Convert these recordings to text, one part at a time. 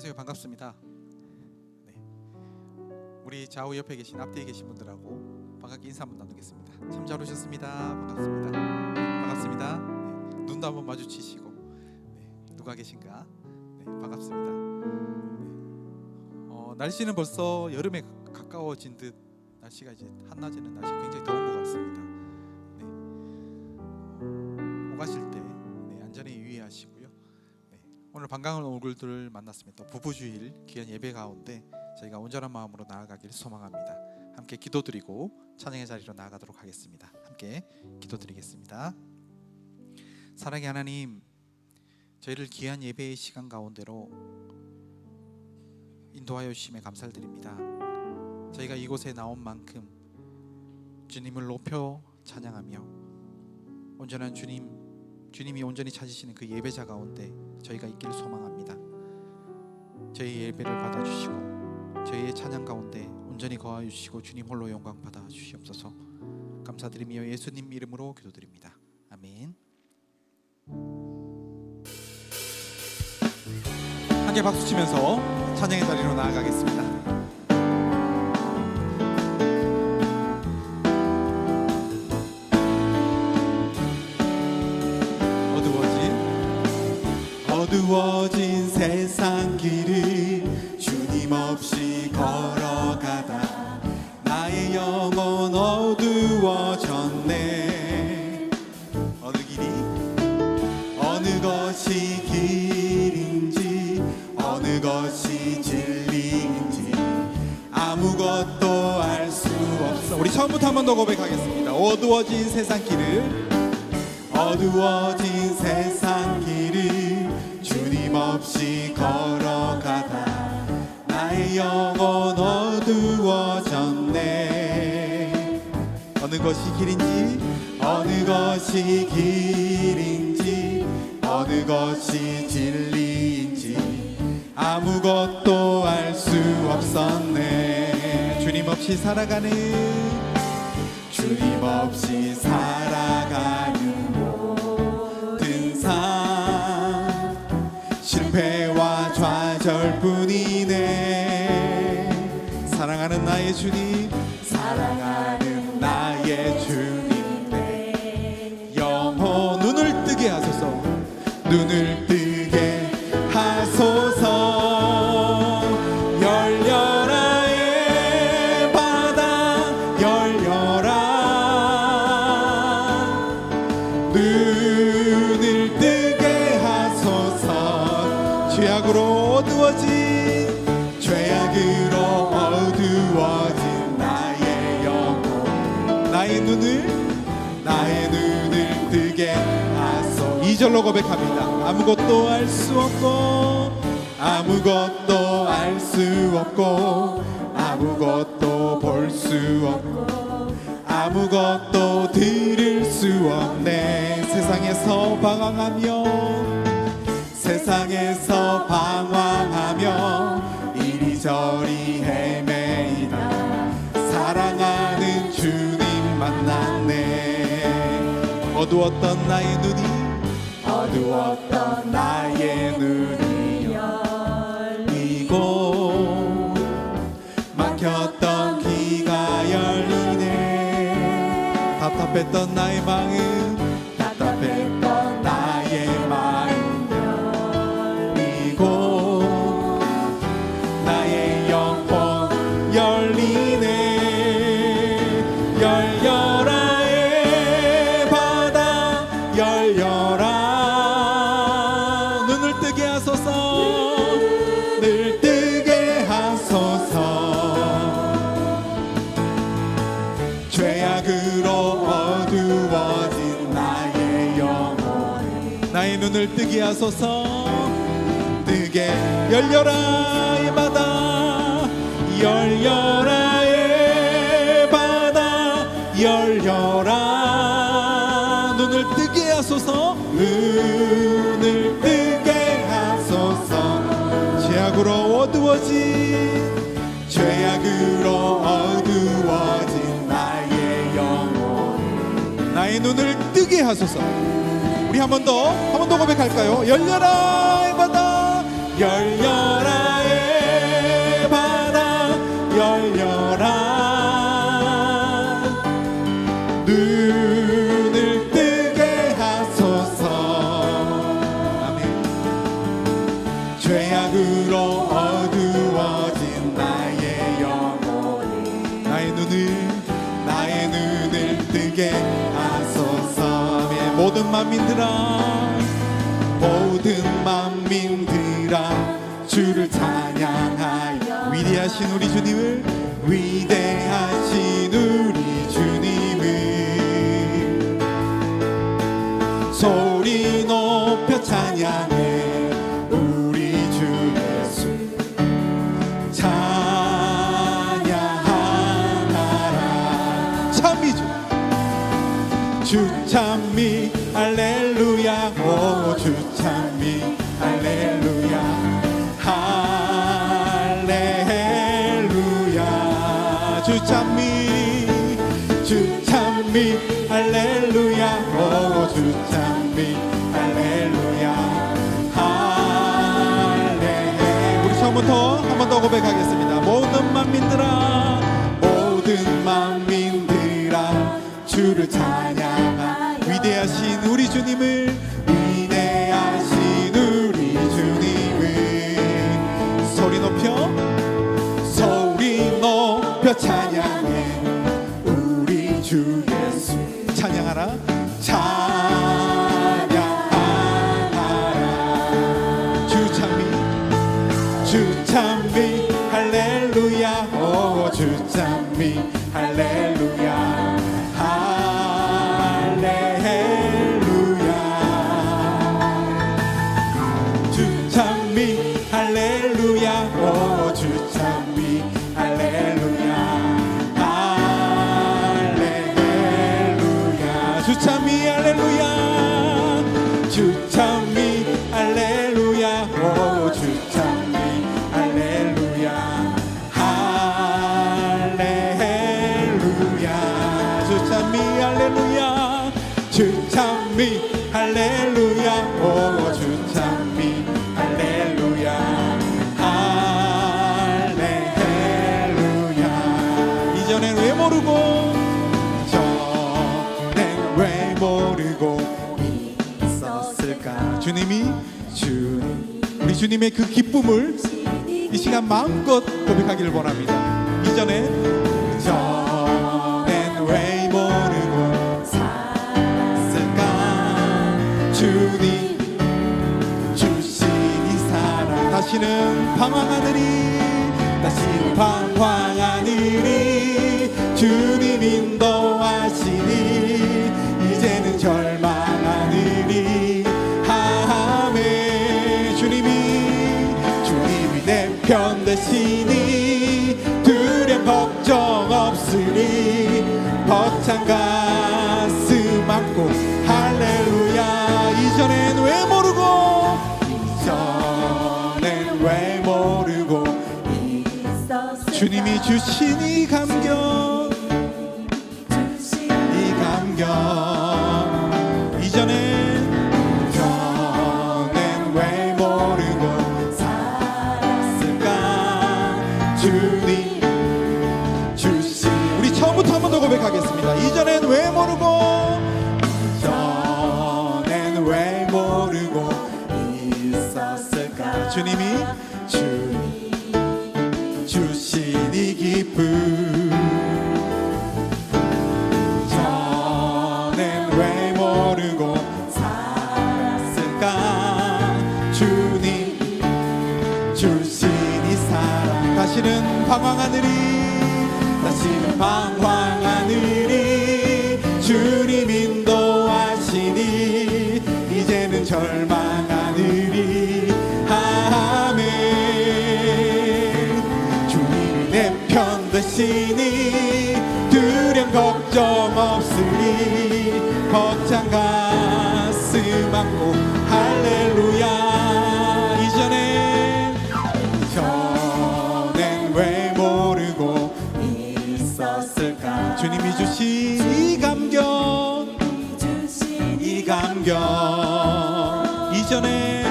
안녕하세요. 반갑습니다. 네. 우리 좌우 옆에 계신 앞뒤에 계신 분들하고 반갑게 인사 한번 나누겠습니다. 참 잘 오셨습니다. 반갑습니다. 반갑습니다. 네. 눈도 한번 마주치시고 누가 계신가? 네, 반갑습니다. 날씨는 벌써 여름에 가까워진 듯 날씨가 이제 한낮에는 날씨가 굉장히 더운 것 같습니다. 오가실 때 안전에 유의하시고요. 오늘 반가운 얼굴들을 만났습니다. 부부주일 귀한 예배 가운데 저희가 온전한 마음으로 나아가길 소망합니다. 함께 기도드리고 찬양의 자리로 나아가도록 하겠습니다. 함께 기도드리겠습니다. 사랑의 하나님, 저희를 귀한 예배의 시간 가운데로 인도하여 주심에 감사드립니다. 저희가 이곳에 나온 만큼 주님을 높여 찬양하며 온전한 주님이 온전히 찾으시는 그 예배자 가운데 저희가 있기를 소망합니다. 저희 예배를 받아주시고 저희의 찬양 가운데 온전히 거하여 주시고 주님 홀로 영광 받아 주시옵소서. 감사드리며 예수님 이름으로 기도드립니다. 아멘. 함께 박수치면서 찬양의 자리로 나아가겠습니다. 어두워진 세상 길을 주님 없이 걸어가다 나의 영혼 어두워졌네. 어느 길이 어느 것이 길인지 어느 것이 진리인지 아무것도 알 수 없어. 우리 처음부터 한 번 더 고백하겠습니다. 어두워진 세상 길을 어두워진 세상 길을 주님 없이 걸어가다 나의 영혼 어두워졌네. 어느 것이 길인지 어느 것이 길인지 어느 것이 진리인지 아무것도 알 수 없었네. 주님 없이 살아가는 주님 없이 살아가는 모든 삶 실패와 좌절뿐이네. 사랑하는 나의 주님, 사랑하는 나의 주님네. 영혼 눈을 뜨게 하소서. 눈을 뜨게 하소서. 열려라 의 바다 열려라. 눈을 뜨게 하소서. 죄악으로 어두워진 죄악으로 어두워진 나의 영혼 나의 눈을 뜨게 하소서. 2절로 고백합니다. 아무것도 알 수 없고 아무것도 알 수 없고 아무것도 볼 수 없고 아무것도 들을 수 없네. 세상에서 방황하며 이리저리 헤매이다 사랑하는 주님 만났네. 어두웠던 나의 눈이 어두웠던 나의 눈이 열리고 막혔던 귀가 열리네. 답답했던 나의 마음 답답했던 나의 마음 열리고 나의 영혼 열리네. 열려라 의 바다 열려라. 눈을 뜨게 하소서. 눈을 뜨게 하소서. 죄악으로 어두워진 나의 영혼 나의 눈을 뜨게 하소서. 뜨게 열려라 의 바다 열려라 의 바다 열려라. 눈을 뜨게 하소서. 눈을 뜨게 하소서. 죄악으로 어두워진 죄악으로 어두워진 나의 영혼 나의 눈을 뜨게 하소서. 우리 한 번 더 고백할까요? 열려라 의 바다 열려라 죄악으로 어두워진 나의 영혼 나의 눈을 뜨게 하소서. 모든 만민들아 주를 찬양하여 위대하신 우리 주님을 소리 높여 찬양해 우리 주 예수 찬양하라. 찬미주 주 찬미 할렐루야 오 주 찬미 할렐루야 할렐루야 주 찬미 할렐루야 오 주 찬미 할렐루야 할렐루야. 우리 처음부터 한 번 더 고백하겠습니다. 모든 만민들아 주를 찬양하 위대하신 우리 주님을 소리 높여 찬양해 우리 주 예수 찬양하라 주 찬미 할렐루야 오 주 찬미 할렐루야 할렐루야 주 찬미 할렐루야 오 주 찬미 할렐루야 할렐루야 주 찬미 할렐루야 주 찬미 할렐루야 오 주 찬미 할렐루야 할렐루야 주 찬미 할렐루야 주 찬미 할렐루야 오 주 찬미 할렐루야 할렐루야. 이전엔 왜 모르고 있었을까. 우리 주님의 그 기쁨을 이 시간 마음껏 고백하기를 원합니다. 이전엔 왜 모르고 살았을까. 주님 주신 이 사랑 다시는 방황하느니 주님 인도하시니 이제는 절망하느니 하메 주님이 내 편 되시니 두려움 걱정 없으니 벅찬 가슴 안고 할렐루야. 이전엔 왜 모르고 주님이 주신 이 감격 이전엔 왜 모르고 살았을까. 주님 주신 우리 처음부터 한 번 더 고백하겠습니다. 이전엔 왜 모르고 있었을까. 주님이 주신 이 기쁨 전엔 왜 모르고 살았을까. 주님 주신 이 사랑 다시는 방황하느니 주님 인도하시니 이제는 절망하느니 아멘. 주님이 내 편 되시니 두려움 걱정 없으니 벅찬 가슴 안고 할렐루야. 이전엔 왜 모르고 있었을까. 주님이 주신 이 감격 이전엔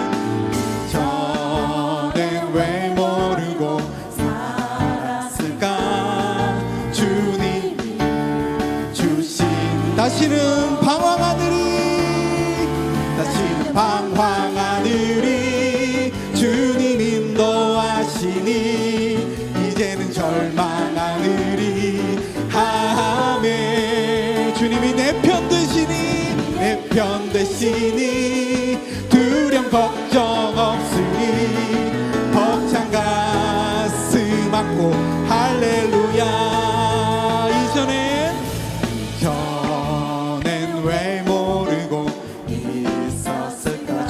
왜 모르고 살았을까. 주님 주신 다시는 방황하느니 주님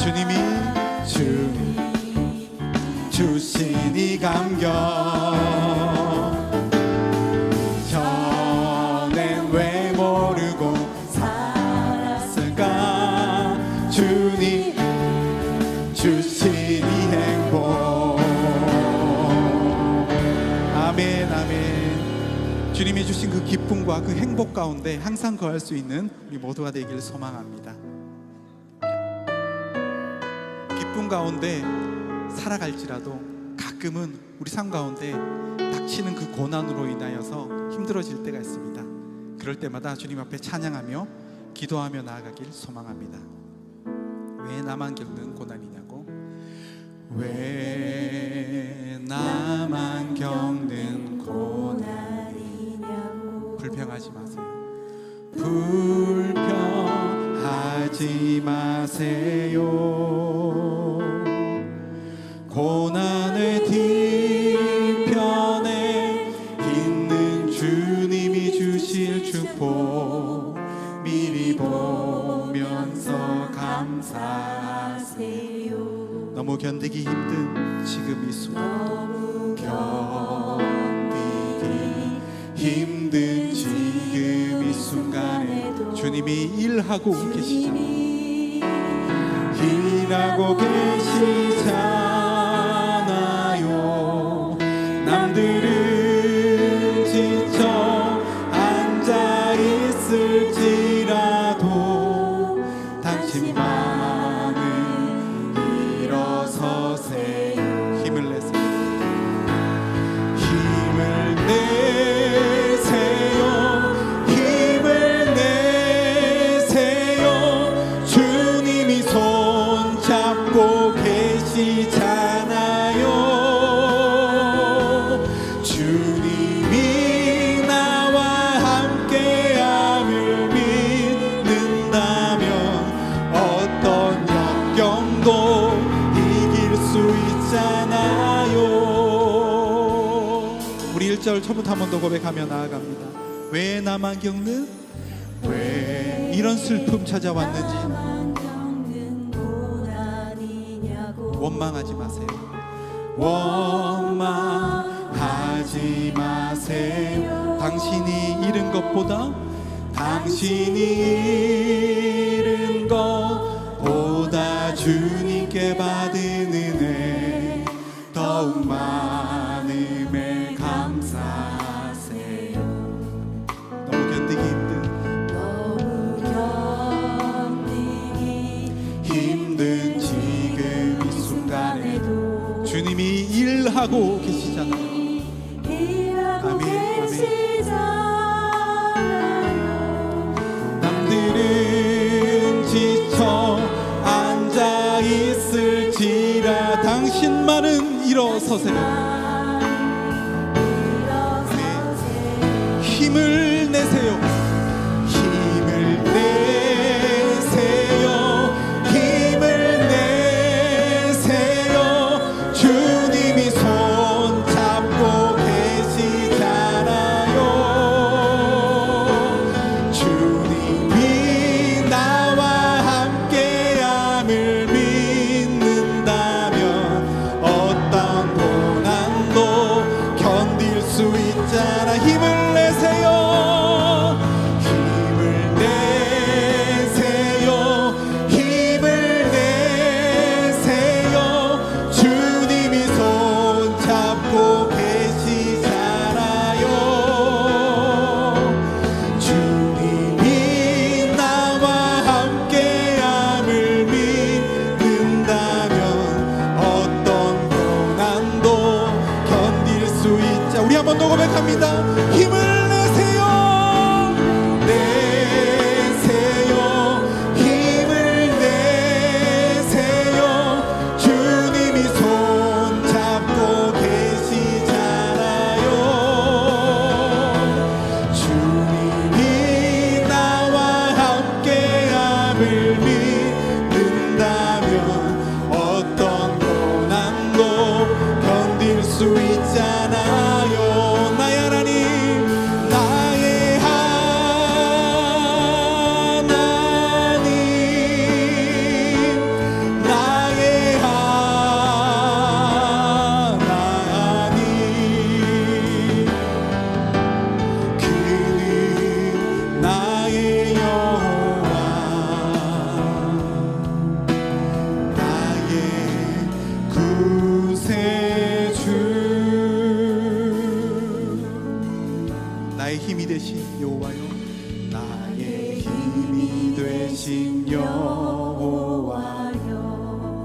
주님이 주신 이 감격 전엔 왜 모르고 살았을까 주님 주신 이 행복 아멘 아멘 주님이 주신 그 기쁨과 그 행복 가운데 항상 거할 수 있는 우리 모두가 되기를 소망합니다. 기쁨 가운데 살아갈지라도 가끔은 우리 삶 가운데 닥치는 그 고난으로 인하여서 힘들어질 때가 있습니다. 그럴 때마다 주님 앞에 찬양하며 기도하며 나아가길 소망합니다. 왜 나만 겪는 고난이냐고? 왜 나만 겪는 고난이냐고? 불평하지 마세요. 불평하지 마세요. 고난의 뒤편에 있는 주님이 주실 축복 미리 보면서 감사하세요. 너무 견디기 힘든 지금 이 순간도 견디기 힘든 지금 이 순간에도 주님이 일하고 계시잖아요. 일하고 계시잖아요. 남들은 지쳐 앉아 있을지라도 당신만은 일어서세요. 힘을 내세요. 힘을 내세요. 힘을 내세요. 주님이 손잡고 계시잖아요. 주님이 나와 함께함을 믿는다면 어떤 역경도 이길 수 있잖아요. 우리 1절 처음부터 한 번 더 고백하며 나아갑니다. 왜 나만 겪는 왜 이런 슬픔 찾아왔는지 원망하지 마세요. 원망하지 마세요. 당신이 잃은 것보다 당신이 잃은 것보다 주님께 받은 은혜 더욱 많음에 감사하세요. 너무 견디기 힘든 지금 이 순간에도 주님이 일하고 계시잖아요. 아멘, 아멘. 남들은 지쳐 앉아 있을지라 당신만은 일어서세요. 아멘. 힘을 내세요. 힘을 내세요. 힘을 내세요. 주님이 손잡고 계시잖아요. 주님이 나와 함께함을 믿는다면 어떤 고난도 견딜 수 있잖아. 힘을 내세요.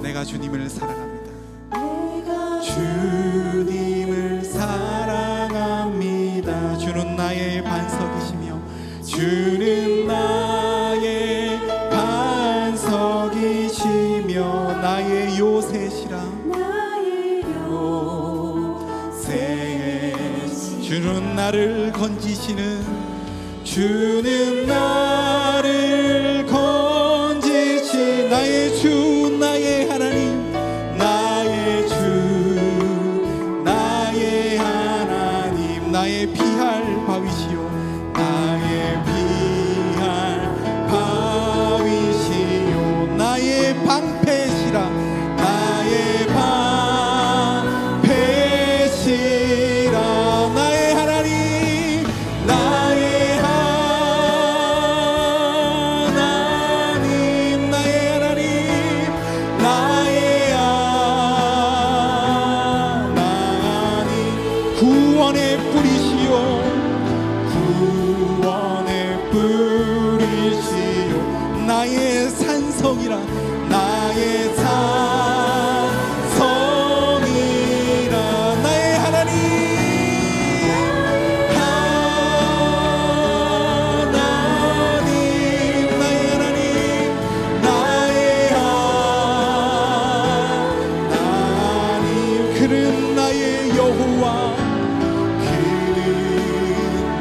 내가 주님을 사랑합니다. 주님을 사랑합니다. 주는 나의 반석이시며 주는 나의 반석이시며 나의 요새시라. 주는 나를 건지시는 주는 나를 건지신 나의 주 나의 하나님 나의 주 나의 하나님 나의 피할 바위시요 나의 피할 바위시요 나의 방패시라 나의 방패시라 나의 하나님 나의 하나님 나의 하나님 나의 하나님 구원의 뿌리시요 구원의 뿌리시요 나의 산성이라 나의 산성이라 나의 하나님 하나님 나의 하나님 나의 하나님 그는 나의 여호와 그는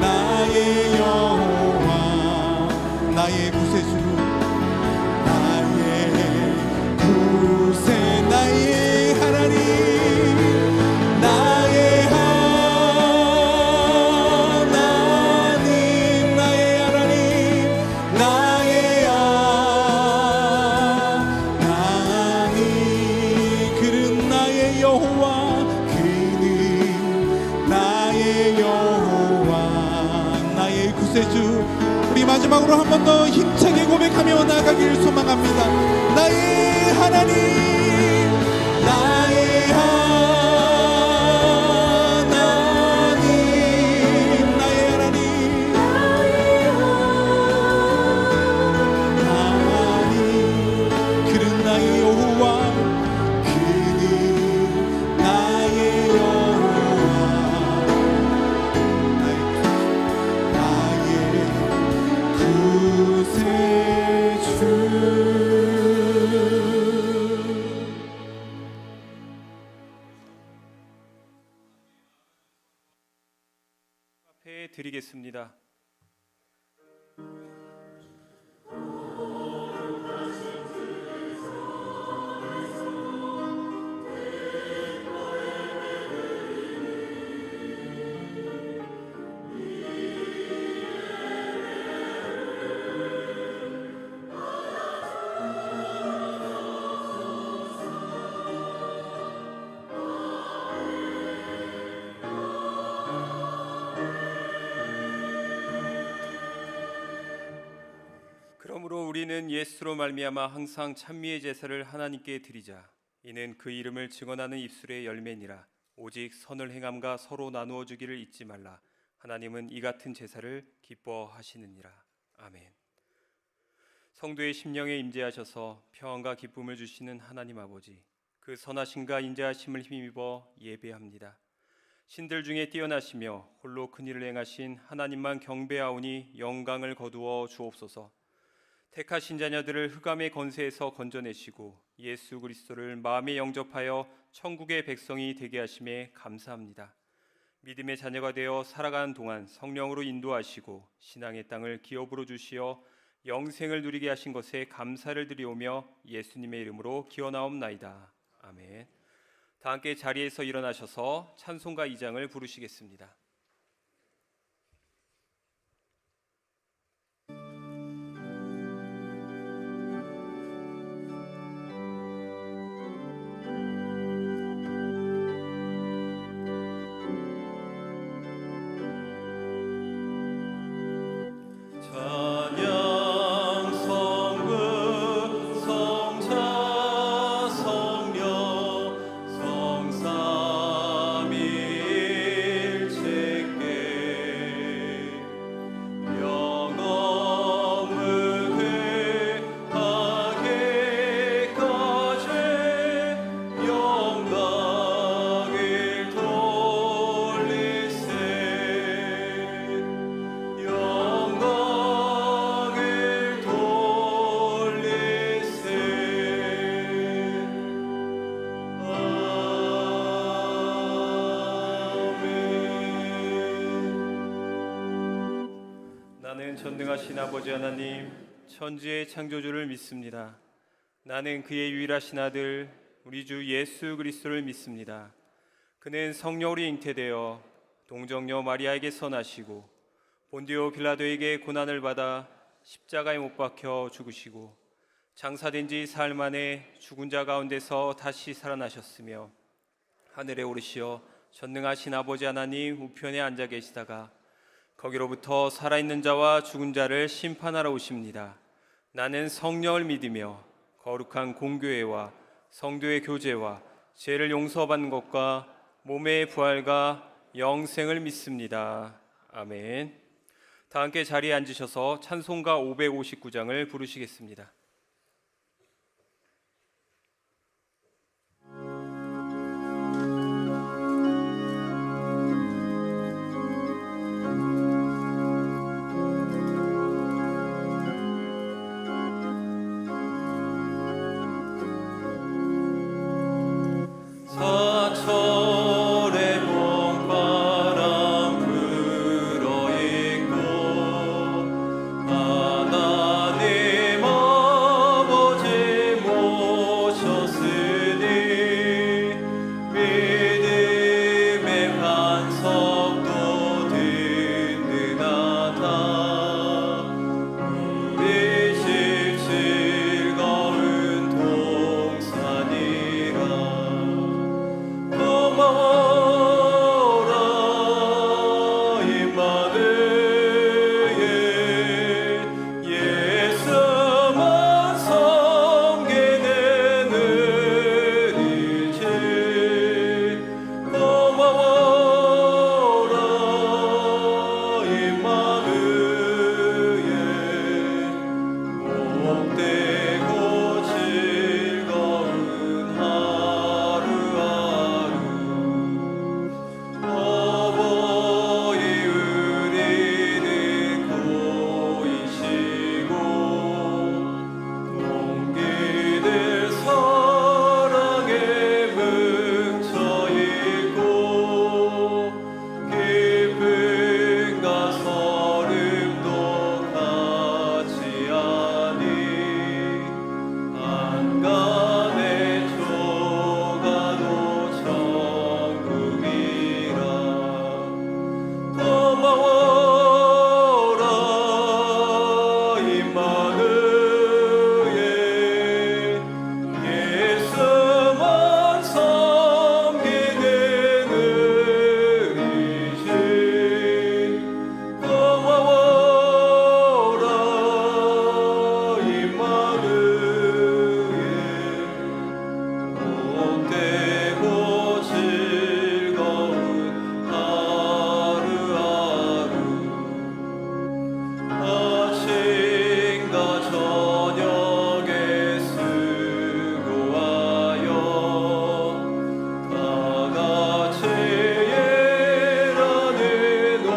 나의 여호와 나의 구세주 나의 구세 나의 하나님 나의 하나님 나의 하나님 나의 하나님 그는 나의 여호와 그는 나의 여호와 나의 구세주 우리 마지막으로 한 번 더 힘차게 고백하며 나아가길 소망합니다. 나의 하나님 나의 하나님 나의 하나님 하나님 그는 나의 여호와 그는 나의 여호와 나의 구세주 앞에 드리겠습니다. 그러므로 우리는 예수로 말미암아 항상 찬미의 제사를 하나님께 드리자. 이는 그 이름을 증언하는 입술의 열매니라. 오직 선을 행함과 서로 나누어 주기를 잊지 말라. 하나님은 이 같은 제사를 기뻐하시느니라. 아멘. 성도의 심령에 임재하셔서 평안과 기쁨을 주시는 하나님 아버지, 그 선하심과 인자하심을 힘입어 예배합니다. 신들 중에 뛰어나시며 홀로 큰 일을 행하신 하나님만 경배하오니 영광을 거두어 주옵소서. 택하신 자녀들을 흑암의 건세에서 건져내시고 예수 그리스도를 마음에 영접하여 천국의 백성이 되게 하심에 감사합니다. 믿음의 자녀가 되어 살아가는 동안 성령으로 인도하시고 신앙의 땅을 기업으로 주시어 영생을 누리게 하신 것에 감사를 드리오며 예수님의 이름으로 기원하옵나이다. 아멘. 다 함께 자리에서 일어나셔서 찬송가 2장을 부르시겠습니다. 성자 성령 성삼일체 나는 전능하신 아버지 하나님, 천지의 창조주를 믿습니다. 나는 그의 유일하신 아들 우리 주 예수 그리스도를 믿습니다. 그는 성령으로 잉태되어 동정녀 마리아에게서 나시고 본디오 빌라도에게 고난을 받아 십자가에 못 박혀 죽으시고 장사된 지 사흘 만에 죽은 자 가운데서 다시 살아나셨으며 하늘에 오르시어 전능하신 아버지 하나님 우편에 앉아 계시다가 거기로부터 살아있는 자와 죽은 자를 심판하러 오십니다. 나는 성령을 믿으며 거룩한 공교회와 성도의 교제와 죄를 용서받는 것과 몸의 부활과 영생을 믿습니다. 아멘. 다 함께 자리에 앉으셔서 찬송가 559장을 부르시겠습니다. 사철의 봄바람 불어있고 하나님 아버지 모셨으니 믿음의 반석도 든든하다. 우리 집 즐거운 동산이라. 고마워라 임마누엘, 예수만 섬기는 우리지. 고마워라 임마누엘, 복되고 즐거운 하루하루. 어버이 우리는 고이시고 동기들 사랑에 뭉쳐있고 기쁨과 설움도 같이 하니 안간의 조가도 천국이라. 고마워라 임마누엘, 예수만 섬기는 우리지. 고마워라 임마누엘, 복되고 즐거운 하루하루. 아침과 저녁에 수고하여 다 같이 일하는 온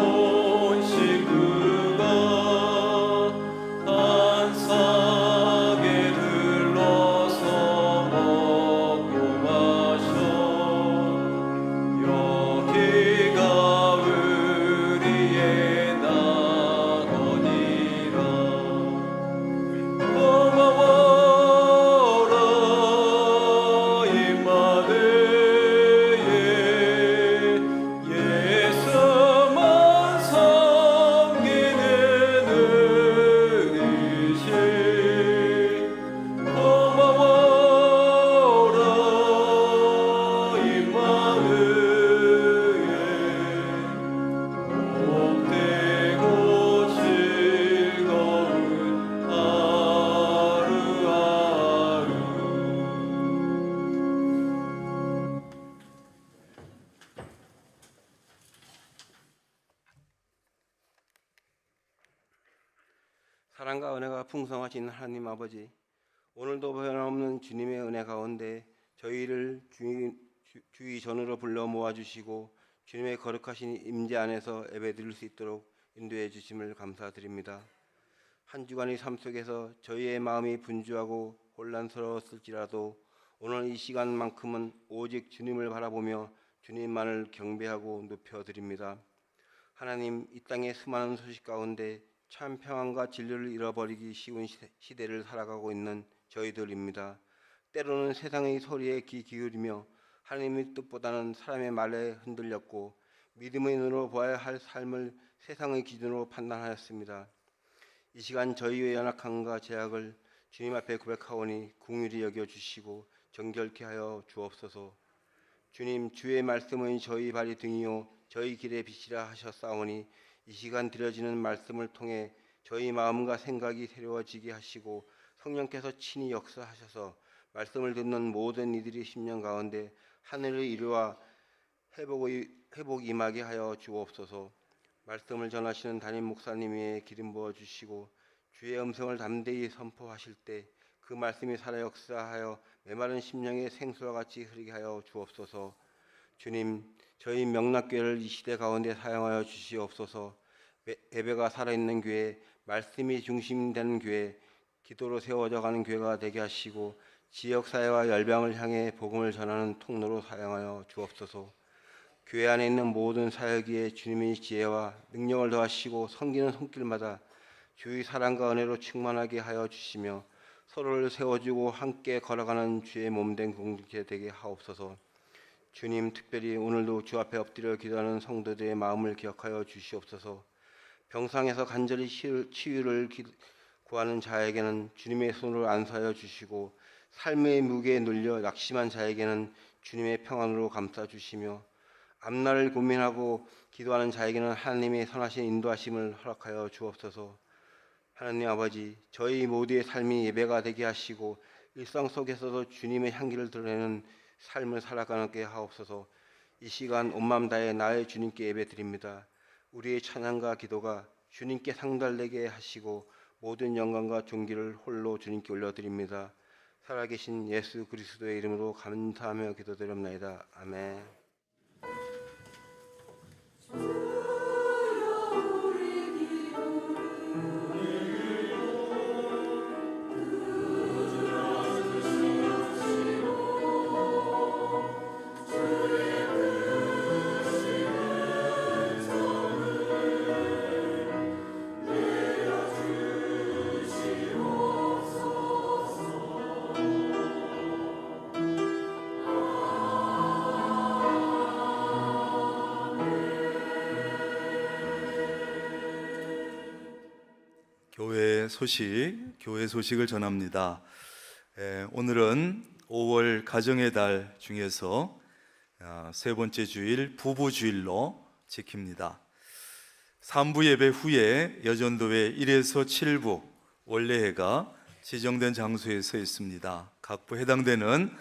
식구가 안상에 둘러서 먹고 마셔. 여기가 우리의 낙원이라. 고마워라 임마누엘, 예수만 섬기는 우리지. 고마워라 임마누엘, 복되고 즐거운 하루하루. 사랑과 은혜가 풍성하신 하나님 아버지, 오늘도 변함없는 주님의 은혜 가운데 저희를 주의 전으로 불러 모아주시고 주님의 거룩하신 임재 안에서 예배드릴 수 있도록 인도해 주심을 감사드립니다. 한 주간의 삶 속에서 저희의 마음이 분주하고 혼란스러웠을지라도 오늘 이 시간만큼은 오직 주님을 바라보며 주님만을 경배하고 높여드립니다. 하나님, 이 땅의 수많은 소식 가운데 참 평안과 진리를 잃어버리기 쉬운 시대를 살아가고 있는 저희들입니다. 때로는 세상의 소리에 귀 기울이며 하나님의 뜻보다는 사람의 말에 흔들렸고 믿음의 눈으로 보아야 할 삶을 세상의 기준으로 판단하였습니다. 이 시간 저희의 연약함과 제약을 주님 앞에 고백하오니 긍휼히 여겨주시고 정결케 하여 주옵소서. 주님, 주의 말씀은 저희 발이 등이요 저희 길의 빛이라 하셨사오니 이 시간 드려지는 말씀을 통해 저희 마음과 생각이 새로워지게 하시고 성령께서 친히 역사하셔서 말씀을 듣는 모든 이들의 심령 가운데 하늘의 이루와 회복 임하게 하여 주옵소서. 말씀을 전하시는 담임 목사님 위에 기름 부어 주시고 주의 음성을 담대히 선포하실 때 그 말씀이 살아 역사하여 메마른 심령의 생수와 같이 흐르게 하여 주옵소서. 주님, 저희 명락교회를 이 시대 가운데 사용하여 주시옵소서. 예배가 살아있는 교회, 말씀이 중심되는 교회, 기도로 세워져 가는 교회가 되게 하시고 지역사회와 열방을 향해 복음을 전하는 통로로 사용하여 주옵소서. 교회 안에 있는 모든 사역에 주님의 지혜와 능력을 더하시고 섬기는 손길마다 주의 사랑과 은혜로 충만하게 하여 주시며 서로를 세워주고 함께 걸어가는 주의 몸된 공동체 되게 하옵소서. 주님, 특별히 오늘도 주 앞에 엎드려 기도하는 성도들의 마음을 기억하여 주시옵소서. 병상에서 간절히 치유를 구하는 자에게는 주님의 손으로 안수하여 주시고 삶의 무게에 눌려 낙심한 자에게는 주님의 평안으로 감싸주시며 앞날을 고민하고 기도하는 자에게는 하나님의 선하신 인도하심을 허락하여 주옵소서. 하나님 아버지, 저희 모두의 삶이 예배가 되게 하시고 일상 속에서도 주님의 향기를 드러내는 삶을 살아가게 하옵소서. 이 시간 온 마음 다해 나의 주님께 예배드립니다. 우리의 찬양과 기도가 주님께 상달되게 하시고 모든 영광과 존귀를 홀로 주님께 올려드립니다. 살아계신 예수 그리스도의 이름으로 감사하며 기도드립니다. 아멘. 교회 소식을 전합니다. 오늘은 5월 가정의 달 중에서 세 번째 주일 부부주일로 지킵니다. 3부 예배 후에 여전도회 1에서 7부 원래회가 지정된 장소에서 있습니다. 각 부 해당되는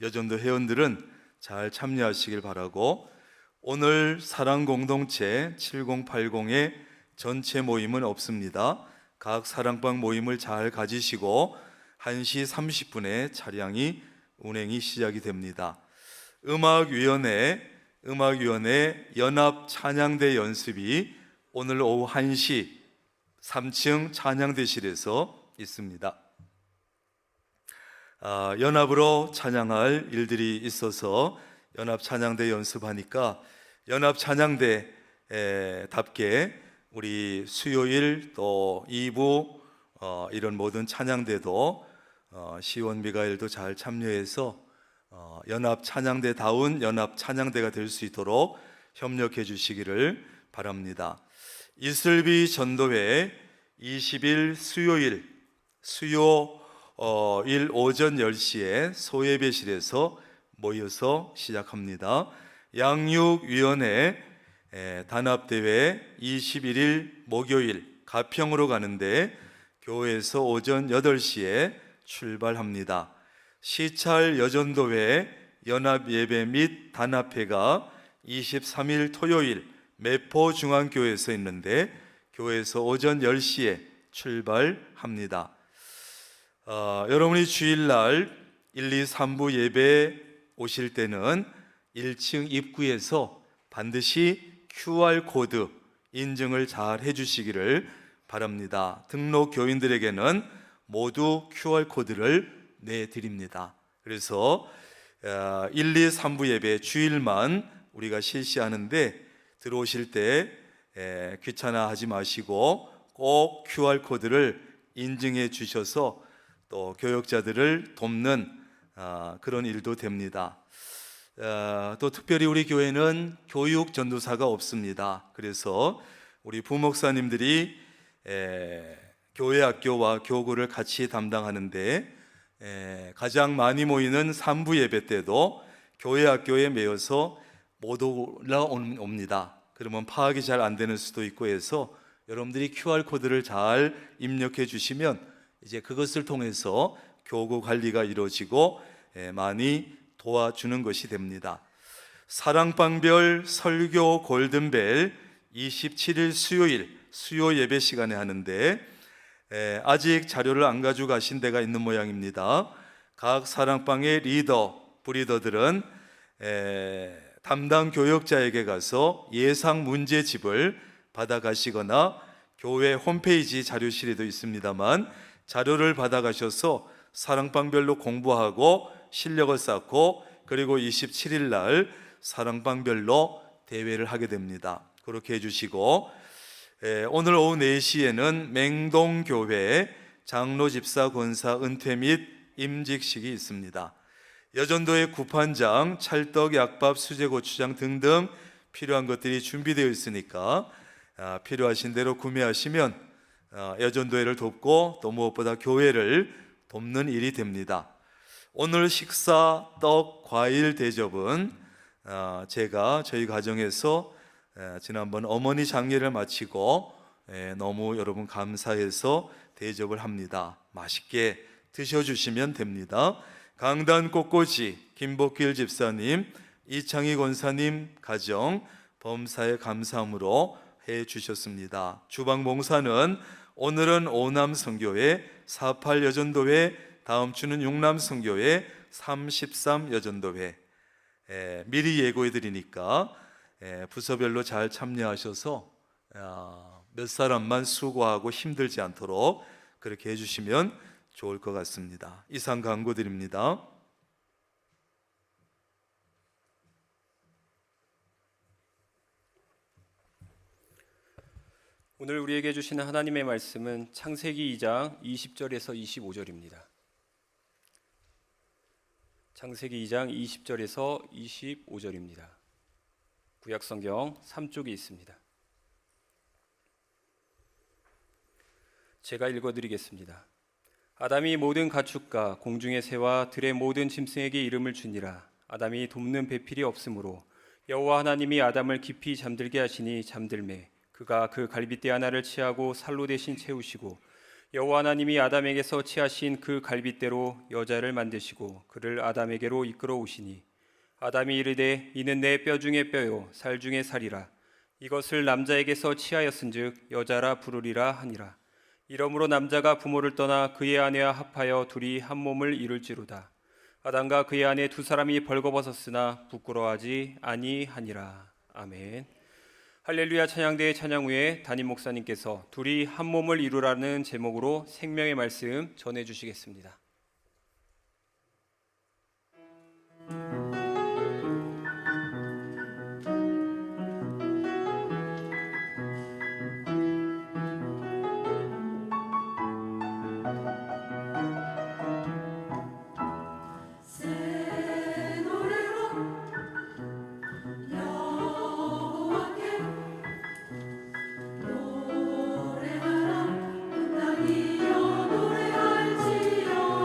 여전도 회원들은 잘 참여하시길 바라고, 오늘 사랑공동체 7080의 전체 모임은 없습니다. 각 사랑방 모임을 잘 가지시고 1시 30분에 차량이 운행이 시작이 됩니다. 음악위원회 연합 찬양대 연습이 오늘 오후 1시 3층 찬양대실에서 있습니다. 연합으로 찬양할 일들이 있어서 연합 찬양대 연습하니까 연합 찬양대답게 우리 수요일 또 2부 이런 모든 찬양대도 시원 미가엘도 잘 참여해서 연합 찬양대다운 연합 찬양대가 될 수 있도록 협력해 주시기를 바랍니다. 이슬비 전도회 20일 수요일 오전 10시에 소예배실에서 모여서 시작합니다. 양육위원회 단합대회 21일 목요일 가평으로 가는데 교회에서 오전 8시에 출발합니다. 시찰 여전도회 연합예배 및 단합회가 23일 토요일 매포중앙교회에서 있는데 교회에서 오전 10시에 출발합니다. 여러분이 주일날 1, 2, 3부 예배 오실 때는 1층 입구에서 반드시 QR코드 인증을 잘 해주시기를 바랍니다. 등록 교인들에게는 모두 QR코드를 내드립니다. 그래서 1, 2, 3부 예배 주일만 우리가 실시하는데 들어오실 때 귀찮아하지 마시고 꼭 QR코드를 인증해 주셔서 또 교역자들을 돕는 그런 일도 됩니다. 또 특별히 우리 교회는 교육 전도사가 없습니다. 그래서 우리 부목사님들이 교회 학교와 교구를 같이 담당하는데 가장 많이 모이는 3부 예배 때도 교회 학교에 매여서 못 올라옵니다. 그러면 파악이 잘 안 되는 수도 있고 해서 여러분들이 QR코드를 잘 입력해 주시면 이제 그것을 통해서 교구 관리가 이루어지고 많이 도와주는 것이 됩니다. 사랑방별 설교 골든벨 27일 수요일 수요 예배 시간에 하는데 아직 자료를 안 가지고 가신 데가 있는 모양입니다. 각 사랑방의 리더, 브리더들은 담당 교역자에게 가서 예상 문제집을 받아가시거나 교회 홈페이지 자료실에도 있습니다만 자료를 받아가셔서 사랑방별로 공부하고 실력을 쌓고 그리고 27일 날 사랑방별로 대회를 하게 됩니다. 그렇게 해주시고 오늘 오후 4시에는 맹동교회 장로 집사 권사 은퇴 및 임직식이 있습니다. 여전도의 구판장, 찰떡, 약밥, 수제, 고추장 등등 필요한 것들이 준비되어 있으니까 필요하신 대로 구매하시면 여전도회를 돕고 또 무엇보다 교회를 돕는 일이 됩니다. 오늘 식사, 떡, 과일 대접은 제가 저희 가정에서 지난번 어머니 장례를 마치고 너무 여러분 감사해서 대접을 합니다. 맛있게 드셔주시면 됩니다. 강단 꽃꽂이 김복길 집사님, 이창희 권사님 가정 범사에 감사함으로 해주셨습니다. 주방 봉사는 오늘은 오남 선교회, 48 여전도회, 다음 주는 6남 선교회, 33 여전도회 미리 예고해 드리니까 부서별로 잘 참여하셔서 몇 사람만 수고하고 힘들지 않도록 그렇게 해주시면 좋을 것 같습니다. 이상 광고 드립니다. 오늘 우리에게 주시는 하나님의 말씀은 창세기 2장 20절에서 25절입니다. 창세기 2장 20절에서 25절입니다. 구약성경 3쪽에 있습니다. 제가 읽어드리겠습니다. 아담이 모든 가축과 공중의 새와 들의 모든 짐승에게 이름을 주니라. 아담이 돕는 배필이 없으므로 여호와 하나님이 아담을 깊이 잠들게 하시니 잠들매 그가 그 갈빗대 하나를 취하고 살로 대신 채우시고 여호와 하나님이 아담에게서 취하신 그 갈빗대로 여자를 만드시고 그를 아담에게로 이끌어 오시니 아담이 이르되 이는 내 뼈 중에 뼈요 살 중에 살이라. 이것을 남자에게서 취하였은즉 여자라 부르리라 하니라. 이러므로 남자가 부모를 떠나 그의 아내와 합하여 둘이 한 몸을 이룰지로다. 아담과 그의 아내 두 사람이 벌거벗었으나 부끄러워하지 아니하니라. 아멘. 할렐루야 찬양대의 찬양 후에 담임 목사님께서 둘이 한 몸을 이루라는 제목으로 생명의 말씀 전해주시겠습니다. 노래하라, 온 땅이여 노래할지어다.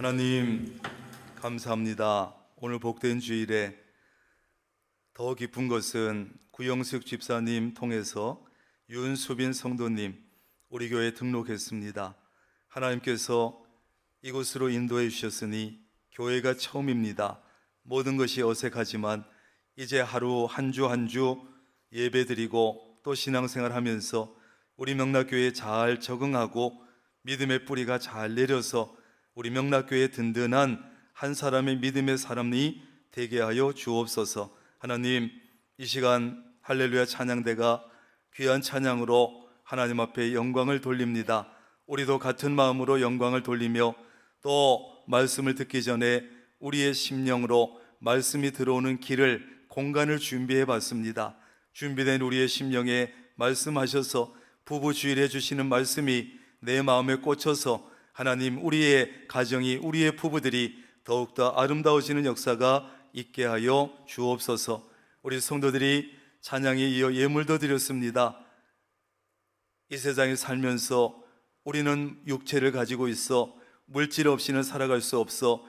하나님 감사합니다. 오늘 복된 주일에 더 기쁜 것은 구영숙 집사님 통해서 윤수빈 성도님 우리 교회에 등록했습니다. 하나님께서 이곳으로 인도해 주셨으니 교회가 처음입니다. 모든 것이 어색하지만 이제 하루 한 주 한 주 예배드리고 또 신앙생활 하면서 우리 명락교회에 잘 적응하고 믿음의 뿌리가 잘 내려서 우리 명락교회의 든든한 한 사람의 믿음의 사람이 되게 하여 주옵소서. 하나님, 이 시간 할렐루야 찬양대가 귀한 찬양으로 하나님 앞에 영광을 돌립니다. 우리도 같은 마음으로 영광을 돌리며 또 말씀을 듣기 전에 우리의 심령으로 말씀이 들어오는 길을 공간을 준비해 봤습니다. 준비된 우리의 심령에 말씀하셔서 부부 주일해 주시는 말씀이 내 마음에 꽂혀서 하나님 우리의 가정이 우리의 부부들이 더욱더 아름다워지는 역사가 있게 하여 주옵소서. 우리 성도들이 찬양에 이어 예물도 드렸습니다. 이 세상에 살면서 우리는 육체를 가지고 있어 물질 없이는 살아갈 수 없어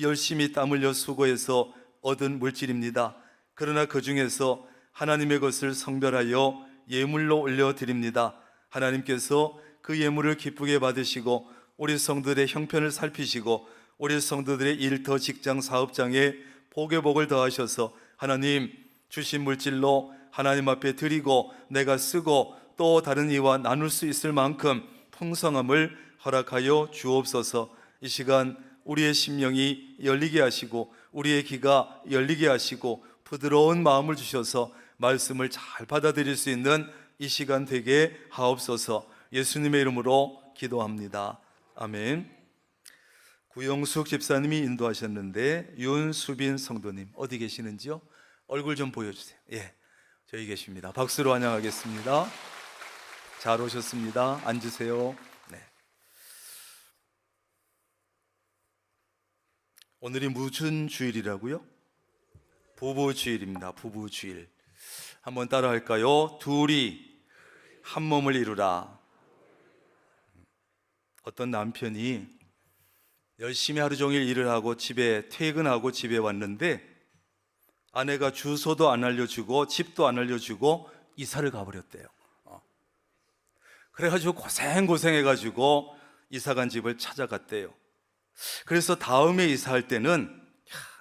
열심히 땀 흘려 수고해서 얻은 물질입니다. 그러나 그 중에서 하나님의 것을 성별하여 예물로 올려드립니다. 하나님께서 그 예물을 기쁘게 받으시고 우리 성도들의 형편을 살피시고 우리 성도들의 일터, 직장, 사업장에 복의 복을 더하셔서 하나님 주신 물질로 하나님 앞에 드리고 내가 쓰고 또 다른 이와 나눌 수 있을 만큼 풍성함을 허락하여 주옵소서. 이 시간 우리의 심령이 열리게 하시고 우리의 귀가 열리게 하시고 부드러운 마음을 주셔서 말씀을 잘 받아들일 수 있는 이 시간 되게 하옵소서. 예수님의 이름으로 기도합니다. 아멘. 구영숙 집사님이 인도하셨는데 윤수빈 성도님 어디 계시는지요? 얼굴 좀 보여주세요. 예, 저기 계십니다. 박수로 환영하겠습니다. 잘 오셨습니다. 앉으세요. 네. 오늘이 무슨 주일이라고요? 부부주일입니다. 부부주일. 한번 따라 할까요? 둘이 한 몸을 이루라. 어떤 남편이 열심히 하루 종일 일을 하고 집에 퇴근하고 집에 왔는데 아내가 주소도 안 알려주고 집도 안 알려주고 이사를 가버렸대요. 그래가지고 고생해가지고 이사간 집을 찾아갔대요. 그래서 다음에 이사할 때는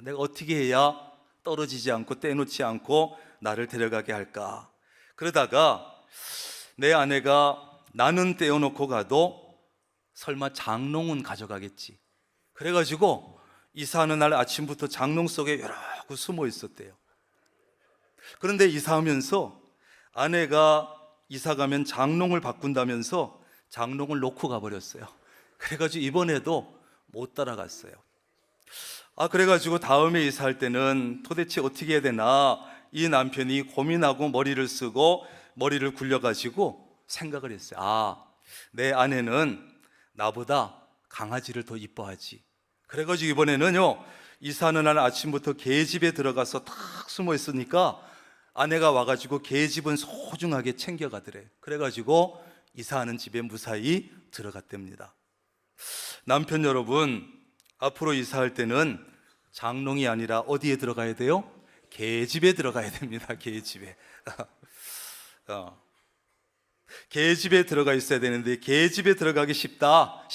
내가 어떻게 해야 떨어지지 않고 떼놓지 않고 나를 데려가게 할까? 그러다가 내 아내가 나는 떼어놓고 가도 설마 장롱은 가져가겠지. 그래가지고 이사하는 날 아침부터 장롱 속에 여러 구 숨어 있었대요. 그런데 이사하면서 아내가 이사 가면 장롱을 바꾼다면서 장롱을 놓고 가버렸어요. 그래가지고 이번에도 못 따라갔어요. 그래가지고 다음에 이사할 때는 도대체 어떻게 해야 되나 이 남편이 고민하고 머리를 쓰고 머리를 굴려가지고 생각을 했어요. 내 아내는 나보다 강아지를 더 이뻐하지. 그래가지고 이번에는요 이사하는 날 아침부터 개집에 들어가서 탁 숨어 있으니까 아내가 와가지고 개집은 소중하게 챙겨가더래. 그래가지고 이사하는 집에 무사히 들어갔답니다. 남편 여러분, 앞으로 이사할 때는 장롱이 아니라 어디에 들어가야 돼요? 개집에 들어가야 됩니다. 개집에. 개집에 들어가 있어야 되는데 개집에 들어가기 싫다,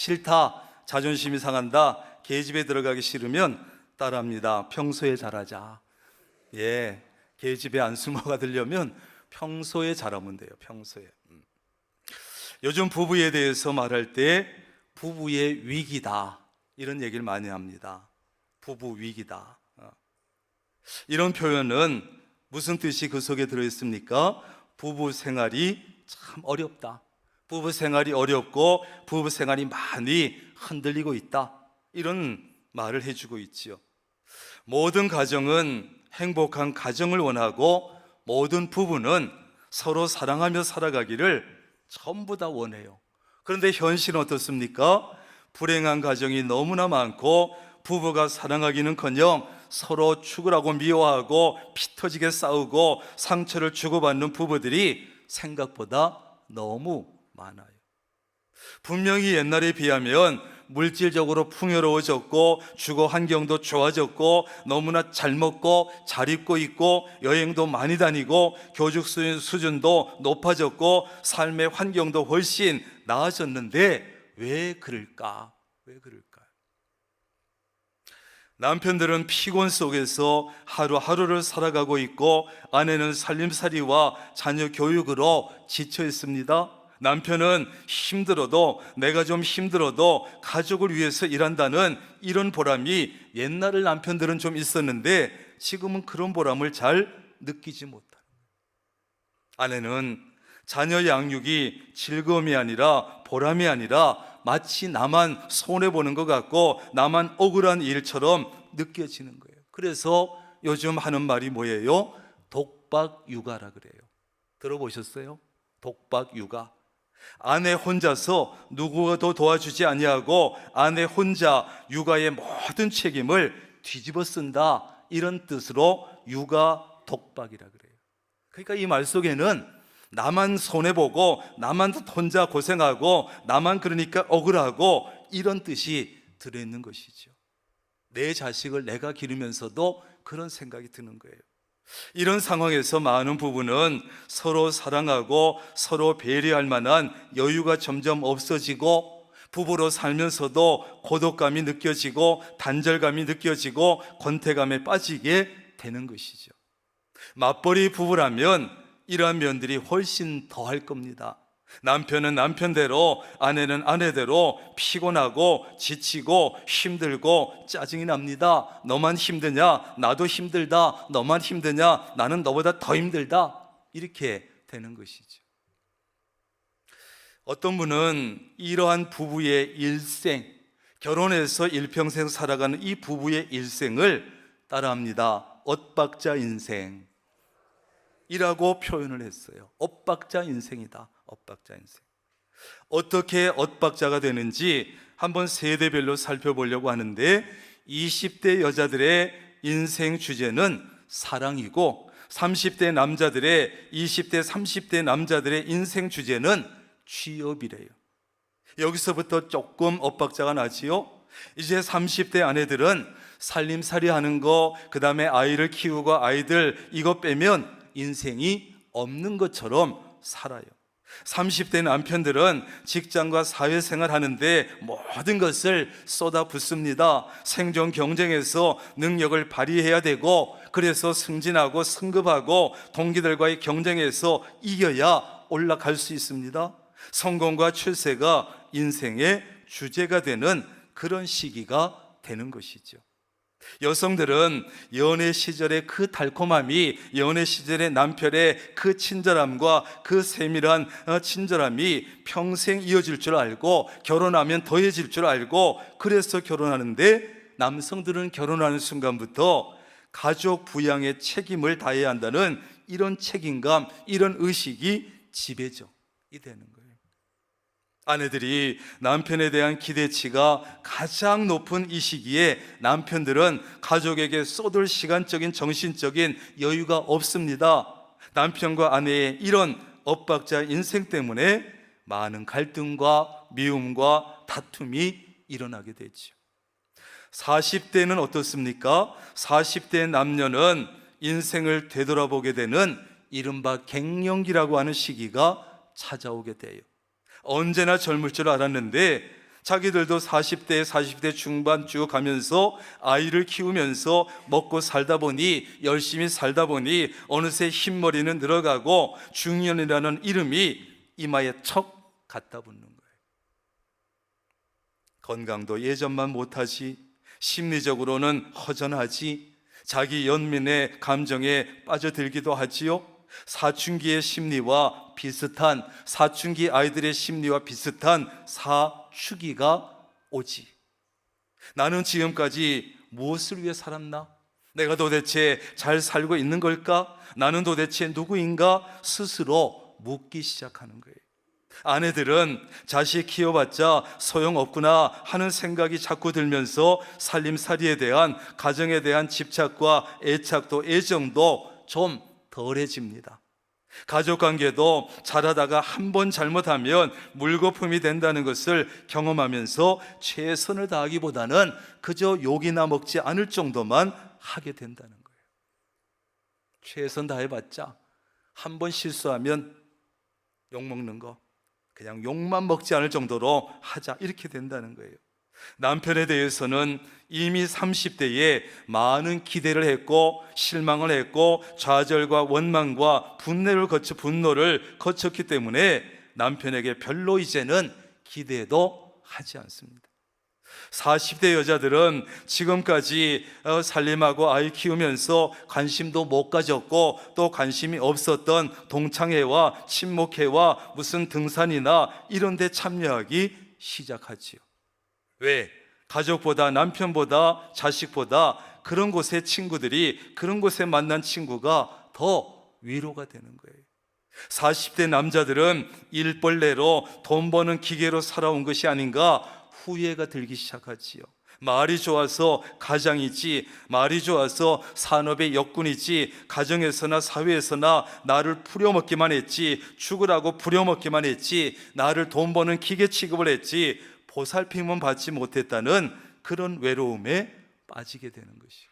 자존심이 상한다, 개집에 들어가기 싫으면 따라합니다. 평소에 잘하자. 예, 개집에 안 숨어가 들려면 평소에 잘하면 돼요. 평소에. 요즘 부부에 대해서 말할 때 부부의 위기다 이런 얘기를 많이 합니다. 부부 위기다. 이런 표현은 무슨 뜻이 그 속에 들어있습니까? 부부 생활이 참 어렵다. 부부 생활이 어렵고 부부 생활이 많이 흔들리고 있다. 이런 말을 해주고 있지요. 모든 가정은 행복한 가정을 원하고 모든 부부는 서로 사랑하며 살아가기를 전부 다 원해요. 그런데 현실은 어떻습니까? 불행한 가정이 너무나 많고 부부가 사랑하기는커녕 서로 죽으라고 미워하고 피 터지게 싸우고 상처를 주고받는 부부들이 생각보다 너무 많아요. 분명히 옛날에 비하면 물질적으로 풍요로워졌고 주거 환경도 좋아졌고 너무나 잘 먹고 잘 입고 있고 여행도 많이 다니고 교육 수준도 높아졌고 삶의 환경도 훨씬 나아졌는데 왜 그럴까? 왜 그럴까? 남편들은 피곤 속에서 하루하루를 살아가고 있고 아내는 살림살이와 자녀 교육으로 지쳐 있습니다. 남편은 힘들어도 내가 좀 힘들어도 가족을 위해서 일한다는 이런 보람이 옛날 남편들은 좀 있었는데 지금은 그런 보람을 잘 느끼지 못합니다. 아내는 자녀 양육이 즐거움이 아니라 보람이 아니라 마치 나만 손해보는 것 같고 나만 억울한 일처럼 느껴지는 거예요. 그래서 요즘 하는 말이 뭐예요? 독박육아라 그래요. 들어보셨어요? 독박육아. 아내 혼자서 누구도 도와주지 아니하고 아내 혼자 육아의 모든 책임을 뒤집어 쓴다, 이런 뜻으로 육아 독박이라 그래요. 그러니까 이 말 속에는 나만 손해보고 나만 혼자 고생하고 나만 그러니까 억울하고 이런 뜻이 들어있는 것이죠. 내 자식을 내가 기르면서도 그런 생각이 드는 거예요. 이런 상황에서 많은 부부는 서로 사랑하고 서로 배려할 만한 여유가 점점 없어지고 부부로 살면서도 고독감이 느껴지고 단절감이 느껴지고 권태감에 빠지게 되는 것이죠. 맞벌이 부부라면 이러한 면들이 훨씬 더 할 겁니다. 남편은 남편대로, 아내는 아내대로 피곤하고 지치고 힘들고 짜증이 납니다. 너만 힘드냐? 나도 힘들다. 너만 힘드냐? 나는 너보다 더 힘들다. 이렇게 되는 것이죠. 어떤 분은 이러한 부부의 일생, 결혼해서 일평생 살아가는 이 부부의 일생을 따라합니다. 엇박자 인생 이라고 표현을 했어요. 엇박자 인생이다. 엇박자 인생. 어떻게 엇박자가 되는지 한번 세대별로 살펴보려고 하는데 20대 여자들의 인생 주제는 사랑이고 30대 남자들의 20대 30대 남자들의 인생 주제는 취업이래요. 여기서부터 조금 엇박자가 나지요. 이제 30대 아내들은 살림살이 하는 거, 그 다음에 아이를 키우고 아이들 이거 빼면 인생이 없는 것처럼 살아요. 30대 남편들은 직장과 사회생활 하는데 모든 것을 쏟아붓습니다. 생존 경쟁에서 능력을 발휘해야 되고 그래서 승진하고 승급하고 동기들과의 경쟁에서 이겨야 올라갈 수 있습니다. 성공과 출세가 인생의 주제가 되는 그런 시기가 되는 것이죠. 여성들은 연애 시절의 그 달콤함이, 연애 시절의 남편의 그 친절함과 그 세밀한 친절함이 평생 이어질 줄 알고 결혼하면 더해질 줄 알고 그래서 결혼하는데, 남성들은 결혼하는 순간부터 가족 부양의 책임을 다해야 한다는 이런 책임감, 이런 의식이 지배적이 되는 거예요. 아내들이 남편에 대한 기대치가 가장 높은 이 시기에 남편들은 가족에게 쏟을 시간적인 정신적인 여유가 없습니다. 남편과 아내의 이런 엇박자 인생 때문에 많은 갈등과 미움과 다툼이 일어나게 되죠. 40대는 어떻습니까? 40대 남녀는 인생을 되돌아보게 되는 이른바 갱년기라고 하는 시기가 찾아오게 돼요. 언제나 젊을 줄 알았는데 자기들도 40대 중반 쭉 가면서 아이를 키우면서 먹고 살다 보니, 열심히 살다 보니 어느새 흰머리는 늘어가고 중년이라는 이름이 이마에 척 갖다 붙는 거예요. 건강도 예전만 못하지, 심리적으로는 허전하지, 자기 연민의 감정에 빠져들기도 하지요. 사춘기의 심리와 비슷한, 사춘기 아이들의 심리와 비슷한 사춘기가 오지. 나는 지금까지 무엇을 위해 살았나? 내가 도대체 잘 살고 있는 걸까? 나는 도대체 누구인가? 스스로 묻기 시작하는 거예요. 아내들은 자식 키워봤자 소용없구나 하는 생각이 자꾸 들면서 살림살이에 대한, 가정에 대한 집착과 애착도 애정도 좀 덜해집니다. 가족관계도 잘하다가 한 번 잘못하면 물거품이 된다는 것을 경험하면서 최선을 다하기보다는 그저 욕이나 먹지 않을 정도만 하게 된다는 거예요. 최선 다해봤자 한 번 실수하면 욕먹는 거, 그냥 욕만 먹지 않을 정도로 하자, 이렇게 된다는 거예요. 남편에 대해서는 이미 30대에 많은 기대를 했고 실망을 했고 좌절과 원망과 분노를 거쳤기 때문에 남편에게 별로 이제는 기대도 하지 않습니다. 40대 여자들은 지금까지 살림하고 아이 키우면서 관심도 못 가졌고 또 관심이 없었던 동창회와 친목회와 무슨 등산이나 이런 데 참여하기 시작하지요. 왜? 가족보다 남편보다 자식보다 그런 곳의 친구들이, 그런 곳에 만난 친구가 더 위로가 되는 거예요. 40대 남자들은 일벌레로 돈 버는 기계로 살아온 것이 아닌가 후회가 들기 시작하지요. 말이 좋아서 가장이지, 말이 좋아서 산업의 역군이지, 가정에서나 사회에서나 나를 부려먹기만 했지, 죽으라고 부려먹기만 했지, 나를 돈 버는 기계 취급을 했지, 보살핌은 받지 못했다는 그런 외로움에 빠지게 되는 것이에요.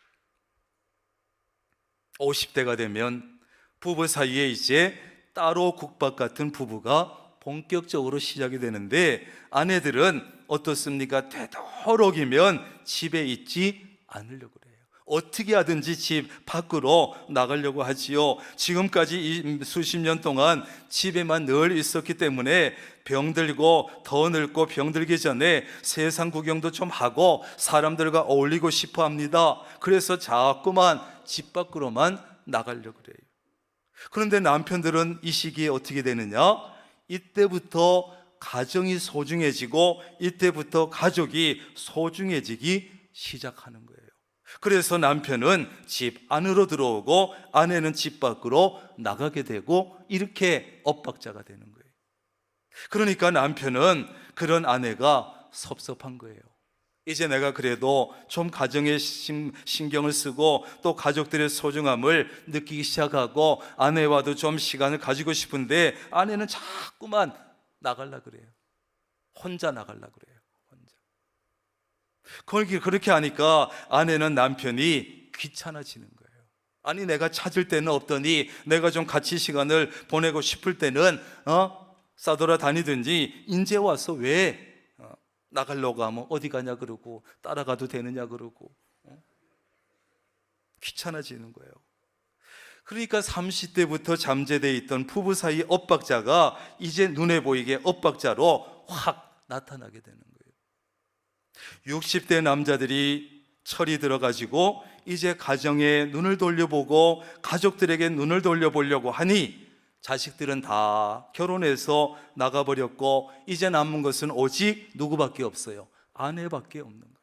50대가 되면 부부 사이에 이제 따로 국밥 같은 부부가 본격적으로 시작이 되는데, 아내들은 어떻습니까? 되도록이면 집에 있지 않으려고 그래요. 어떻게 하든지 집 밖으로 나가려고 하지요. 지금까지 수십 년 동안 집에만 늘 있었기 때문에 병들고 더 늙고 병들기 전에 세상 구경도 좀 하고 사람들과 어울리고 싶어 합니다. 그래서 자꾸만 집 밖으로만 나가려고 그래요. 그런데 남편들은 이 시기에 어떻게 되느냐? 이때부터 가정이 소중해지고 이때부터 가족이 소중해지기 시작하는 거예요. 그래서 남편은 집 안으로 들어오고 아내는 집 밖으로 나가게 되고 이렇게 엇박자가 되는 거예요. 그러니까 남편은 그런 아내가 섭섭한 거예요. 이제 내가 그래도 좀 가정에 신경을 쓰고 또 가족들의 소중함을 느끼기 시작하고 아내와도 좀 시간을 가지고 싶은데 아내는 자꾸만 나가려고 그래요. 혼자 나가려고 그래요. 혼자. 그렇게 하니까 아내는 남편이 귀찮아지는 거예요. 아니 내가 찾을 때는 없더니 내가 좀 같이 시간을 보내고 싶을 때는 싸돌아 다니든지 이제 와서 왜 나가려고 하면 어디 가냐 그러고 따라가도 되느냐 그러고 귀찮아지는 거예요. 그러니까 30대부터 잠재되어 있던 부부 사이 엇박자가 이제 눈에 보이게 엇박자로 확 나타나게 되는 거예요. 60대 남자들이 철이 들어가지고 이제 가정에 눈을 돌려보고 가족들에게 눈을 돌려보려고 하니 자식들은 다 결혼해서 나가버렸고 이제 남은 것은 오직 누구밖에 없어요? 아내밖에 없는 거예요.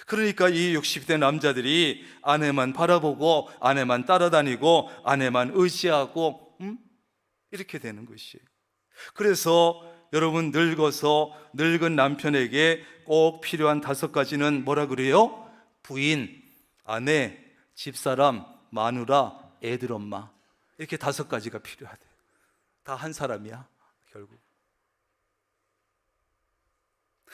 그러니까 이 60대 남자들이 아내만 바라보고 아내만 따라다니고 아내만 의지하고 이렇게 되는 것이에요. 그래서 여러분 늙어서 늙은 남편에게 꼭 필요한 5가지는 뭐라 그래요? 부인, 아내, 집사람, 마누라, 애들 엄마, 이렇게 5가지가 필요하대요. 다 한 사람이야 결국.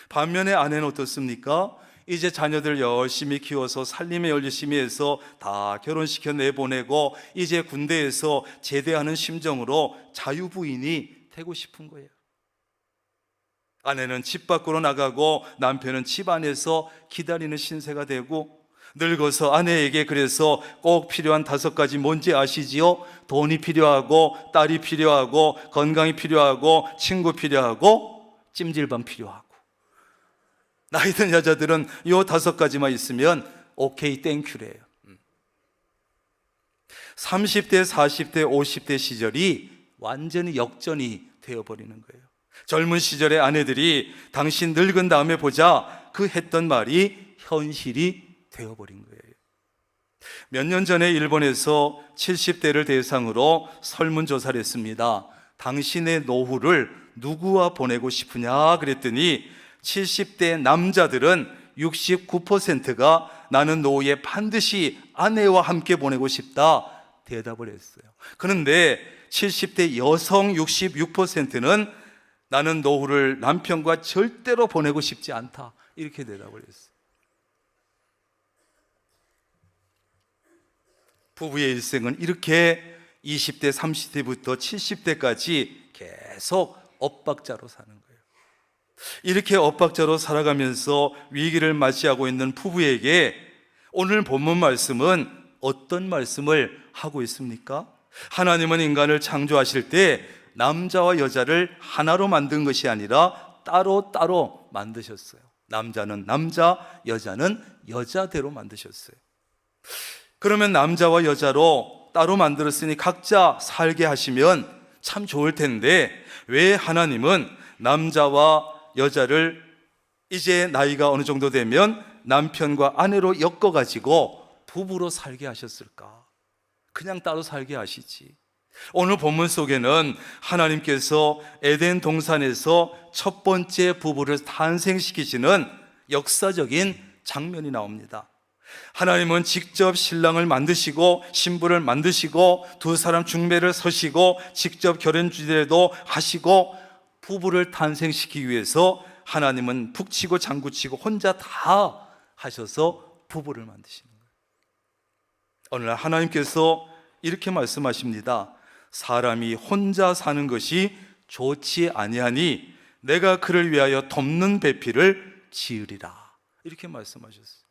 반면에 아내는 어떻습니까? 이제 자녀들 열심히 키워서 살림에 열심히 해서 다 결혼시켜 내보내고 이제 군대에서 제대하는 심정으로 자유부인이 되고 싶은 거예요. 아내는 집 밖으로 나가고 남편은 집 안에서 기다리는 신세가 되고, 늙어서 아내에게 그래서 꼭 필요한 5가지 뭔지 아시지요? 돈이 필요하고 딸이 필요하고 건강이 필요하고 친구 필요하고 찜질방 필요하고. 나이 든 여자들은 이 5가지만 있으면 오케이 땡큐래요. 30대, 40대, 50대 시절이 완전히 역전이 되어버리는 거예요. 젊은 시절의 아내들이 당신 늙은 다음에 보자 그 했던 말이 현실이 되어버린 거예요. 몇 년 전에 일본에서 70대를 대상으로 설문조사를 했습니다. 당신의 노후를 누구와 보내고 싶으냐 그랬더니 70대 남자들은 69%가 나는 노후에 반드시 아내와 함께 보내고 싶다 대답을 했어요. 그런데 70대 여성 66%는 나는 노후를 남편과 절대로 보내고 싶지 않다, 이렇게 대답을 했어요. 부부의 일생은 이렇게 20대, 30대부터 70대까지 계속 엇박자로 사는 거예요. 이렇게 엇박자로 살아가면서 위기를 맞이하고 있는 부부에게 오늘 본문 말씀은 어떤 말씀을 하고 있습니까? 하나님은 인간을 창조하실 때 남자와 여자를 하나로 만든 것이 아니라 따로따로 만드셨어요. 남자는 남자, 여자는 여자대로 만드셨어요. 그러면 남자와 여자로 따로 만들었으니 각자 살게 하시면 참 좋을 텐데, 왜 하나님은 남자와 여자를 이제 나이가 어느 정도 되면 남편과 아내로 엮어가지고 부부로 살게 하셨을까? 그냥 따로 살게 하시지. 오늘 본문 속에는 하나님께서 에덴 동산에서 첫 번째 부부를 탄생시키시는 역사적인 장면이 나옵니다. 하나님은 직접 신랑을 만드시고 신부를 만드시고 두 사람 중매를 서시고 직접 결혼 주례도 하시고 부부를 탄생시키기 위해서 하나님은 북치고 장구치고 혼자 다 하셔서 부부를 만드시는 거예요. 오늘 하나님께서 이렇게 말씀하십니다. 사람이 혼자 사는 것이 좋지 아니하니 내가 그를 위하여 돕는 배필을 지으리라, 이렇게 말씀하셨어요.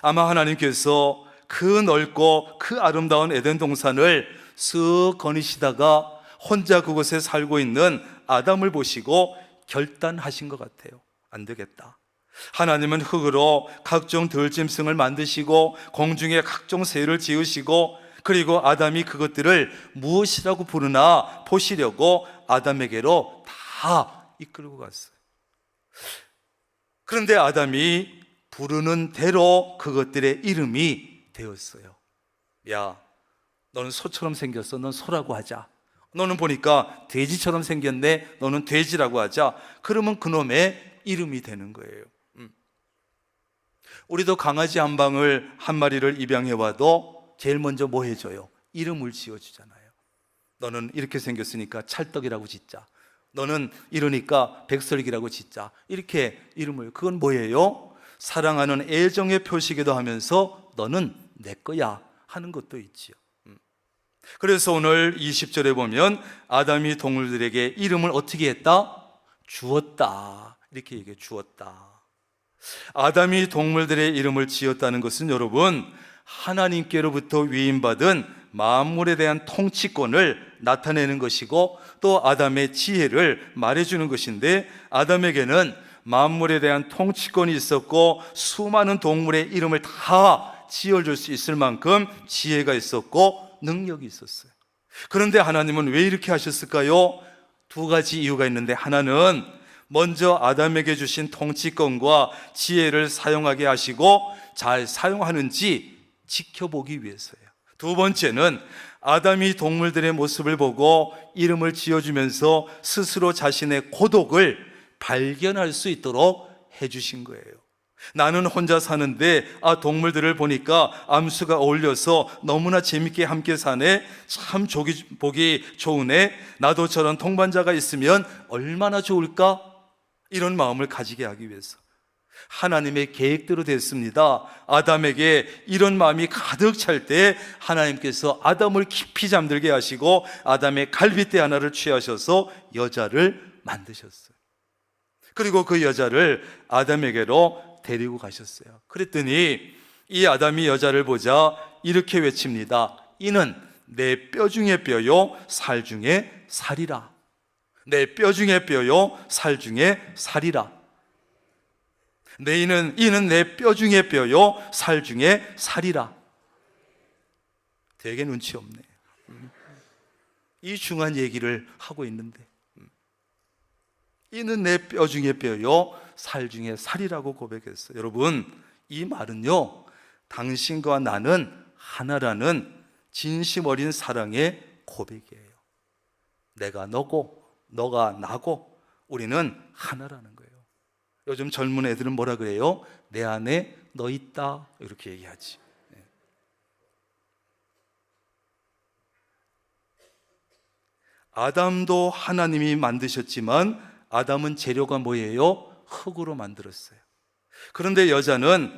아마 하나님께서 그 넓고 그 아름다운 에덴 동산을 쓱 거니시다가 혼자 그곳에 살고 있는 아담을 보시고 결단하신 것 같아요. 안 되겠다. 하나님은 흙으로 각종 들짐승을 만드시고 공중에 각종 새를 지으시고, 그리고 아담이 그것들을 무엇이라고 부르나 보시려고 아담에게로 다 이끌고 갔어요. 그런데 아담이 부르는 대로 그것들의 이름이 되었어요. 야, 너는 소처럼 생겼어, 넌 소라고 하자. 너는 보니까 돼지처럼 생겼네, 너는 돼지라고 하자. 그러면 그놈의 이름이 되는 거예요. 우리도 강아지 한 방을 한 마리를 입양해와도 제일 먼저 뭐 해줘요? 이름을 지어주잖아요. 너는 이렇게 생겼으니까 찰떡이라고 짓자. 너는 이러니까 백설기라고 짓자. 이렇게 이름을, 그건 뭐예요? 사랑하는 애정의 표시기도 하면서 너는 내 거야 하는 것도 있지요. 그래서 오늘 20절에 보면 아담이 동물들에게 이름을 어떻게 했다? 주었다, 이렇게 얘기해. 주었다. 아담이 동물들의 이름을 지었다는 것은 여러분, 하나님께로부터 위임받은 만물에 대한 통치권을 나타내는 것이고 또 아담의 지혜를 말해주는 것인데, 아담에게는 만물에 대한 통치권이 있었고 수많은 동물의 이름을 다 지어줄 수 있을 만큼 지혜가 있었고 능력이 있었어요. 그런데 하나님은 왜 이렇게 하셨을까요? 두 가지 이유가 있는데, 하나는 먼저 아담에게 주신 통치권과 지혜를 사용하게 하시고 잘 사용하는지 지켜보기 위해서예요. 두 번째는 아담이 동물들의 모습을 보고 이름을 지어주면서 스스로 자신의 고독을 발견할 수 있도록 해주신 거예요. 나는 혼자 사는데 동물들을 보니까 암수가 어울려서 너무나 재밌게 함께 사네, 참 보기 좋으네, 나도 저런 동반자가 있으면 얼마나 좋을까, 이런 마음을 가지게 하기 위해서 하나님의 계획대로 됐습니다. 아담에게 이런 마음이 가득 찰 때 하나님께서 아담을 깊이 잠들게 하시고 아담의 갈빗대 하나를 취하셔서 여자를 만드셨어요. 그리고 그 여자를 아담에게로 데리고 가셨어요. 그랬더니 이 아담이 여자를 보자 이렇게 외칩니다. 이는 내 뼈 중에 뼈요 살 중에 살이라. 내 뼈 중에 뼈요 살 중에 살이라. 이는 내 뼈 중에 뼈요 살 중에 살이라. 되게 눈치 없네. 이 중요한 얘기를 하고 있는데, 이는 내 뼈 중에 뼈요 살 중에 살이라고 고백했어요. 여러분, 이 말은요, 당신과 나는 하나라는 진심 어린 사랑의 고백이에요. 내가 너고 너가 나고 우리는 하나라는 거예요. 요즘 젊은 애들은 뭐라 그래요? 내 안에 너 있다, 이렇게 얘기하지. 아담도 하나님이 만드셨지만 아담은 재료가 뭐예요? 흙으로 만들었어요. 그런데 여자는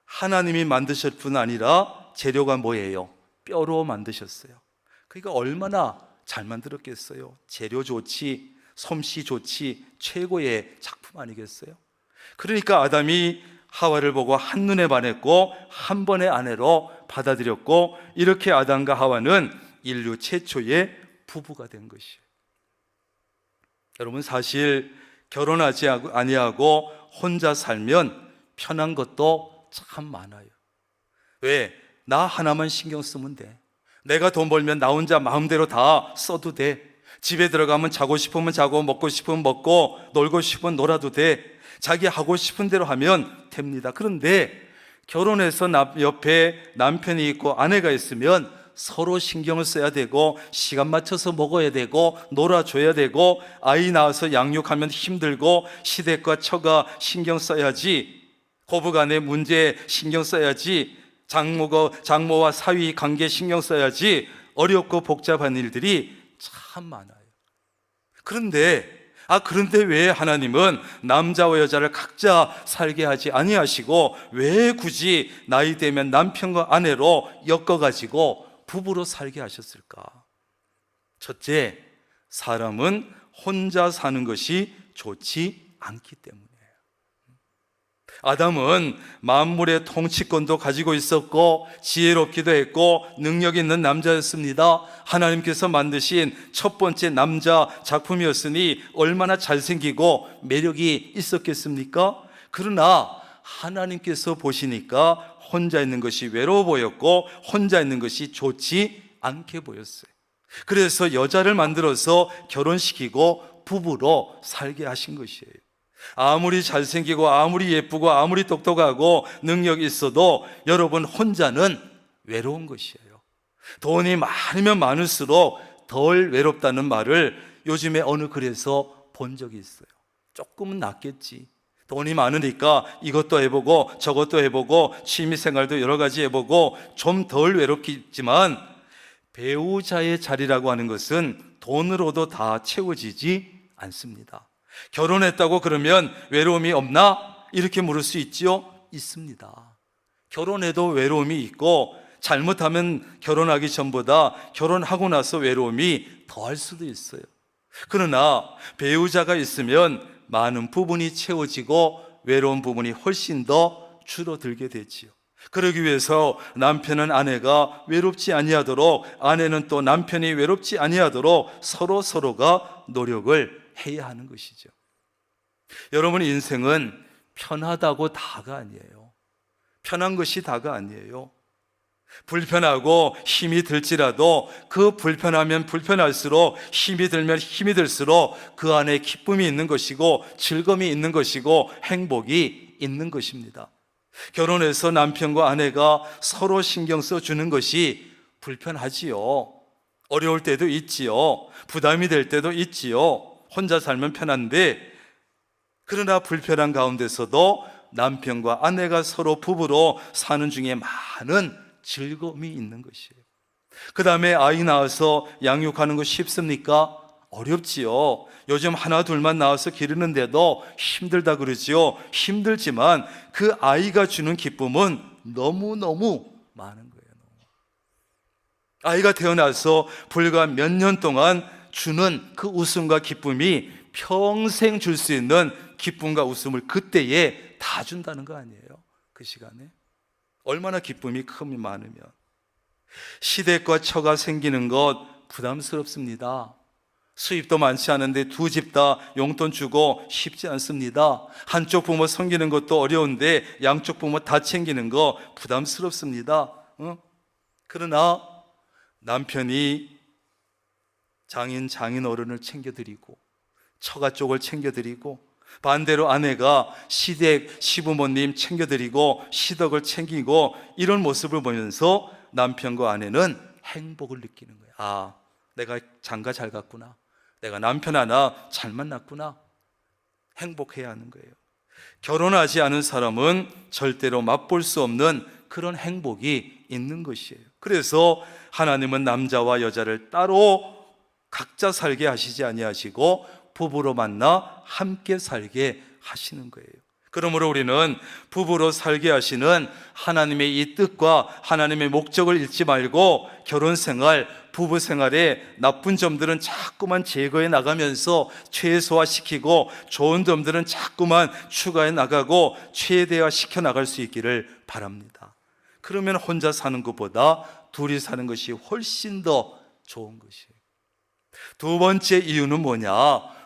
하나님이 만드실 뿐 아니라 재료가 뭐예요? 뼈로 만드셨어요. 그러니까 얼마나 잘 만들었겠어요. 재료 좋지, 솜씨 좋지, 최고의 작품 아니겠어요? 그러니까 아담이 하와를 보고 한눈에 반했고 한 번의 아내로 받아들였고, 이렇게 아담과 하와는 인류 최초의 부부가 된 것이에요. 여러분, 사실 결혼하지 아니하고 혼자 살면 편한 것도 참 많아요. 왜? 나 하나만 신경 쓰면 돼. 내가 돈 벌면 나 혼자 마음대로 다 써도 돼. 집에 들어가면 자고 싶으면 자고, 먹고 싶으면 먹고, 놀고 싶으면 놀아도 돼. 자기 하고 싶은 대로 하면 됩니다. 그런데 결혼해서 옆에 남편이 있고 아내가 있으면 서로 신경을 써야 되고, 시간 맞춰서 먹어야 되고, 놀아줘야 되고, 아이 낳아서 양육하면 힘들고, 시댁과 처가 신경 써야지, 고부간의 문제 신경 써야지, 장모와 사위 관계 신경 써야지, 어렵고 복잡한 일들이 참 많아요. 그런데 왜 하나님은 남자와 여자를 각자 살게 하지 아니하시고 왜 굳이 나이 되면 남편과 아내로 엮어가지고 부부로 살게 하셨을까? 첫째, 사람은 혼자 사는 것이 좋지 않기 때문이에요. 아담은 만물의 통치권도 가지고 있었고 지혜롭기도 했고 능력 있는 남자였습니다. 하나님께서 만드신 첫 번째 남자 작품이었으니 얼마나 잘생기고 매력이 있었겠습니까? 그러나 하나님께서 보시니까 혼자 있는 것이 외로워 보였고 혼자 있는 것이 좋지 않게 보였어요. 그래서 여자를 만들어서 결혼시키고 부부로 살게 하신 것이에요. 아무리 잘생기고 아무리 예쁘고 아무리 똑똑하고 능력이 있어도 여러분, 혼자는 외로운 것이에요. 돈이 많으면 많을수록 덜 외롭다는 말을 요즘에 어느 글에서 본 적이 있어요. 조금은 낫겠지. 돈이 많으니까 이것도 해보고 저것도 해보고 취미생활도 여러 가지 해보고 좀 덜 외롭겠지만, 배우자의 자리라고 하는 것은 돈으로도 다 채워지지 않습니다. 결혼했다고 그러면 외로움이 없나? 이렇게 물을 수 있지요? 있습니다. 결혼해도 외로움이 있고, 잘못하면 결혼하기 전보다 결혼하고 나서 외로움이 더할 수도 있어요. 그러나 배우자가 있으면 많은 부분이 채워지고 외로운 부분이 훨씬 더 줄어들게 되지요. 그러기 위해서 남편은 아내가 외롭지 아니하도록, 아내는 또 남편이 외롭지 아니하도록 서로가 노력을 해야 하는 것이죠. 여러분, 인생은 편하다고 다가 아니에요. 편한 것이 다가 아니에요. 불편하고 힘이 들지라도 그 불편하면 불편할수록, 힘이 들면 힘이 들수록 그 안에 기쁨이 있는 것이고 즐거움이 있는 것이고 행복이 있는 것입니다. 결혼해서 남편과 아내가 서로 신경 써주는 것이 불편하지요. 어려울 때도 있지요. 부담이 될 때도 있지요. 혼자 살면 편한데, 그러나 불편한 가운데서도 남편과 아내가 서로 부부로 사는 중에 많은 즐거움이 있는 것이에요. 그 다음에 아이 낳아서 양육하는 거 쉽습니까? 어렵지요. 요즘 하나 둘만 낳아서 기르는데도 힘들다 그러지요. 힘들지만 그 아이가 주는 기쁨은 너무너무 많은 거예요. 아이가 태어나서 불과 몇 년 동안 주는 그 웃음과 기쁨이 평생 줄 수 있는 기쁨과 웃음을 그때에 다 준다는 거 아니에요? 그 시간에 얼마나 기쁨이 크면 많으면. 시댁과 처가 생기는 것 부담스럽습니다. 수입도 많지 않은데 두 집 다 용돈 주고 쉽지 않습니다. 한쪽 부모 섬기는 것도 어려운데 양쪽 부모 다 챙기는 거 부담스럽습니다. 그러나 남편이 장인 어른을 챙겨드리고 처가 쪽을 챙겨드리고, 반대로 아내가 시댁 시부모님 챙겨드리고 시덕을 챙기고, 이런 모습을 보면서 남편과 아내는 행복을 느끼는 거예요. 아, 내가 장가 잘 갔구나. 내가 남편 하나 잘 만났구나. 행복해야 하는 거예요. 결혼하지 않은 사람은 절대로 맛볼 수 없는 그런 행복이 있는 것이에요. 그래서 하나님은 남자와 여자를 따로 각자 살게 하시지 아니하시고 부부로 만나 함께 살게 하시는 거예요. 그러므로 우리는 부부로 살게 하시는 하나님의 이 뜻과 하나님의 목적을 잃지 말고 결혼 생활, 부부 생활에 나쁜 점들은 자꾸만 제거해 나가면서 최소화시키고 좋은 점들은 자꾸만 추가해 나가고 최대화시켜 나갈 수 있기를 바랍니다. 그러면 혼자 사는 것보다 둘이 사는 것이 훨씬 더 좋은 것이에요. 두 번째 이유는 뭐냐?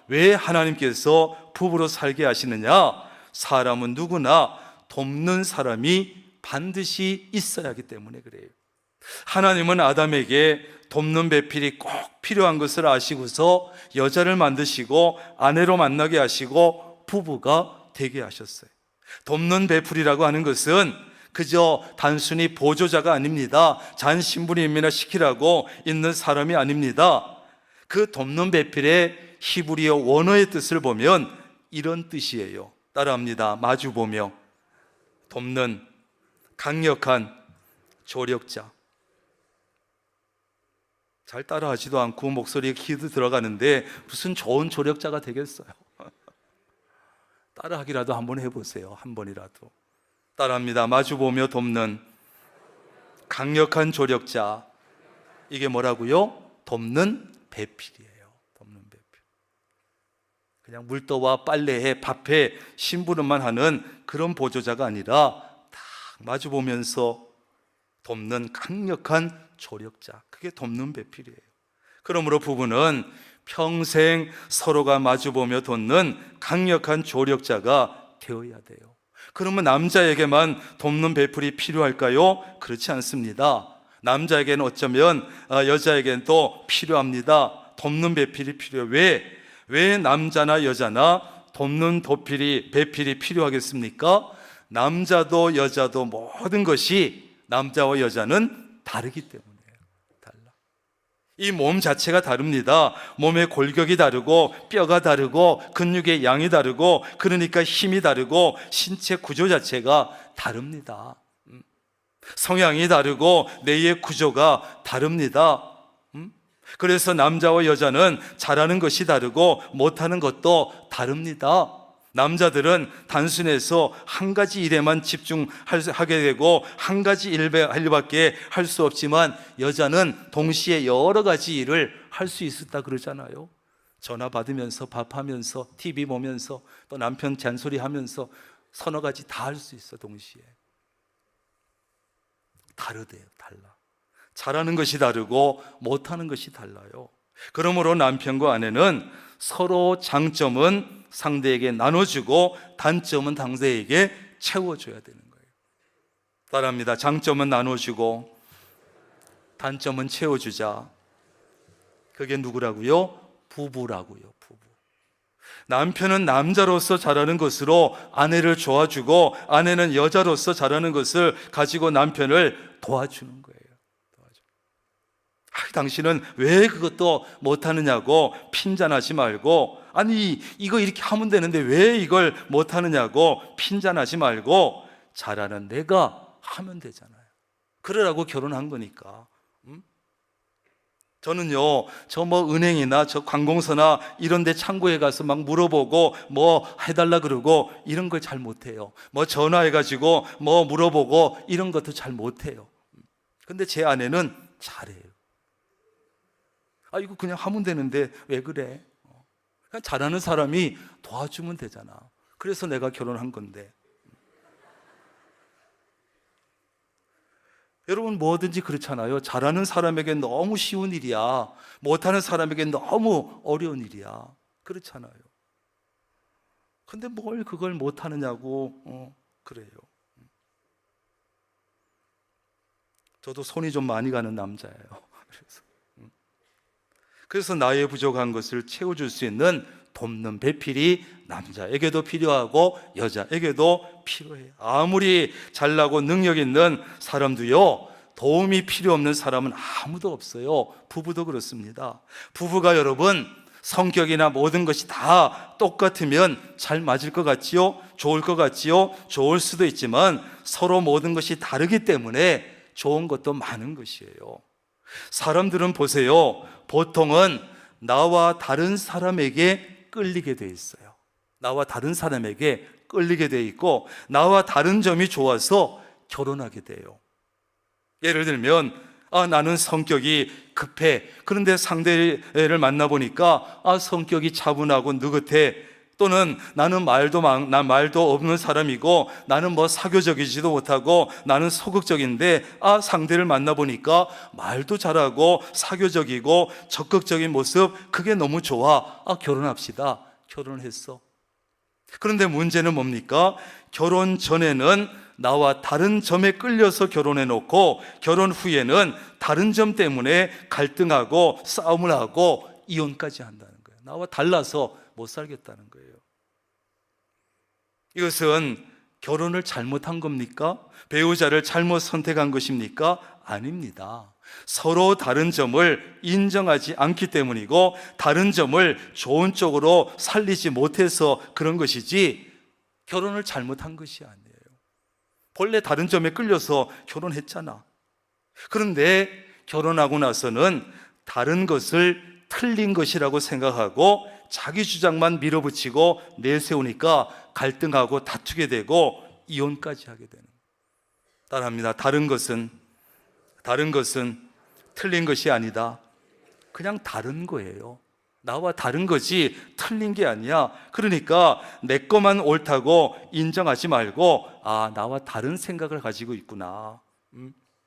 왜 하나님께서 부부로 살게 하시느냐? 사람은 누구나 돕는 사람이 반드시 있어야 하기 때문에 그래요. 하나님은 아담에게 돕는 배필이 꼭 필요한 것을 아시고서 여자를 만드시고 아내로 만나게 하시고 부부가 되게 하셨어요. 돕는 배필이라고 하는 것은 그저 단순히 보조자가 아닙니다. 잔신부를 임명시키라고 있는 사람이 아닙니다. 그 돕는 배필의 히브리어 원어의 뜻을 보면 이런 뜻이에요. 따라합니다. 마주보며 돕는 강력한 조력자. 잘 따라하지도 않고 목소리에 기도 들어가는데 무슨 좋은 조력자가 되겠어요? 따라하기라도 한번 해보세요. 한 번이라도. 따라합니다. 마주보며 돕는 강력한 조력자. 이게 뭐라고요? 돕는 배필이에요. 돕는 배필. 그냥 물떠와 빨래해 밥해 심부름만 하는 그런 보조자가 아니라 딱 마주보면서 돕는 강력한 조력자. 그게 돕는 배필이에요. 그러므로 부부는 평생 서로가 마주보며 돕는 강력한 조력자가 되어야 돼요. 그러면 남자에게만 돕는 배필이 필요할까요? 그렇지 않습니다. 남자에게는 어쩌면 여자에게는 또 필요합니다. 돕는 배필이 필요해요. 왜 남자나 여자나 돕는 배필이 필요하겠습니까? 남자도 여자도 모든 것이 남자와 여자는 다르기 때문이에요. 달라. 이 몸 자체가 다릅니다. 몸의 골격이 다르고 뼈가 다르고 근육의 양이 다르고 그러니까 힘이 다르고 신체 구조 자체가 다릅니다. 성향이 다르고 뇌의 구조가 다릅니다. 그래서 남자와 여자는 잘하는 것이 다르고 못하는 것도 다릅니다. 남자들은 단순해서 한 가지 일에만 집중하게 되고 한 가지 일밖에 할 수 없지만 여자는 동시에 여러 가지 일을 할 수 있었다 그러잖아요. 전화 받으면서 밥하면서 TV 보면서 또 남편 잔소리하면서 서너 가지 다 할 수 있어. 동시에 다르대요. 달라. 잘하는 것이 다르고 못하는 것이 달라요. 그러므로 남편과 아내는 서로 장점은 상대에게 나눠주고 단점은 상대에게 채워줘야 되는 거예요. 따라합니다. 장점은 나눠주고 단점은 채워주자. 그게 누구라고요? 부부라고요. 부부. 남편은 남자로서 잘하는 것으로 아내를 도와주고 아내는 여자로서 잘하는 것을 가지고 남편을 도와주는 거예요. 당신은 왜 그것도 못하느냐고 핀잔하지 말고, 아니 이거 이렇게 하면 되는데 왜 이걸 못하느냐고 핀잔하지 말고 잘하는 내가 하면 되잖아요. 그러라고 결혼한 거니까. 저는요, 저 은행이나 저 관공서나 이런 데 창구에 가서 막 물어보고 해달라 그러고 이런 걸 잘 못해요. 전화해가지고 물어보고 이런 것도 잘 못해요. 근데 제 아내는 잘해요. 이거 그냥 하면 되는데 왜 그래? 그냥 잘하는 사람이 도와주면 되잖아. 그래서 내가 결혼한 건데. 여러분 뭐든지 그렇잖아요. 잘하는 사람에게 너무 쉬운 일이야. 못하는 사람에게 너무 어려운 일이야. 그렇잖아요. 근데 뭘 그걸 못하느냐고 그래요. 저도 손이 좀 많이 가는 남자예요. 그래서 나의 부족한 것을 채워줄 수 있는 돕는 배필이 남자에게도 필요하고 여자에게도 필요해요. 아무리 잘나고 능력 있는 사람도요, 도움이 필요 없는 사람은 아무도 없어요. 부부도 그렇습니다. 부부가 여러분 성격이나 모든 것이 다 똑같으면 잘 맞을 것 같지요? 좋을 것 같지요? 좋을 수도 있지만 서로 모든 것이 다르기 때문에 좋은 것도 많은 것이에요. 사람들은 보세요. 보통은 나와 다른 사람에게 끌리게 돼 있어요. 나와 다른 사람에게 끌리게 돼 있고 나와 다른 점이 좋아서 결혼하게 돼요. 예를 들면 나는 성격이 급해. 그런데 상대를 만나보니까 성격이 차분하고 느긋해. 또는 나는 말도 없는 사람이고 나는 사교적이지도 못하고 나는 소극적인데 상대를 만나보니까 말도 잘하고 사교적이고 적극적인 모습, 그게 너무 좋아. 결혼합시다. 결혼을 했어. 그런데 문제는 뭡니까? 결혼 전에는 나와 다른 점에 끌려서 결혼해 놓고 결혼 후에는 다른 점 때문에 갈등하고 싸움을 하고 이혼까지 한다는 거예요. 나와 달라서 못 살겠다는 거예요. 이것은 결혼을 잘못한 겁니까? 배우자를 잘못 선택한 것입니까? 아닙니다. 서로 다른 점을 인정하지 않기 때문이고 다른 점을 좋은 쪽으로 살리지 못해서 그런 것이지 결혼을 잘못한 것이 아니에요. 본래 다른 점에 끌려서 결혼했잖아. 그런데 결혼하고 나서는 다른 것을 틀린 것이라고 생각하고 자기 주장만 밀어붙이고 내세우니까 갈등하고 다투게 되고 이혼까지 하게 되는 거예요. 따라합니다. 다른 것은 틀린 것이 아니다. 그냥 다른 거예요. 나와 다른 거지 틀린 게 아니야. 그러니까 내 것만 옳다고 인정하지 말고 나와 다른 생각을 가지고 있구나.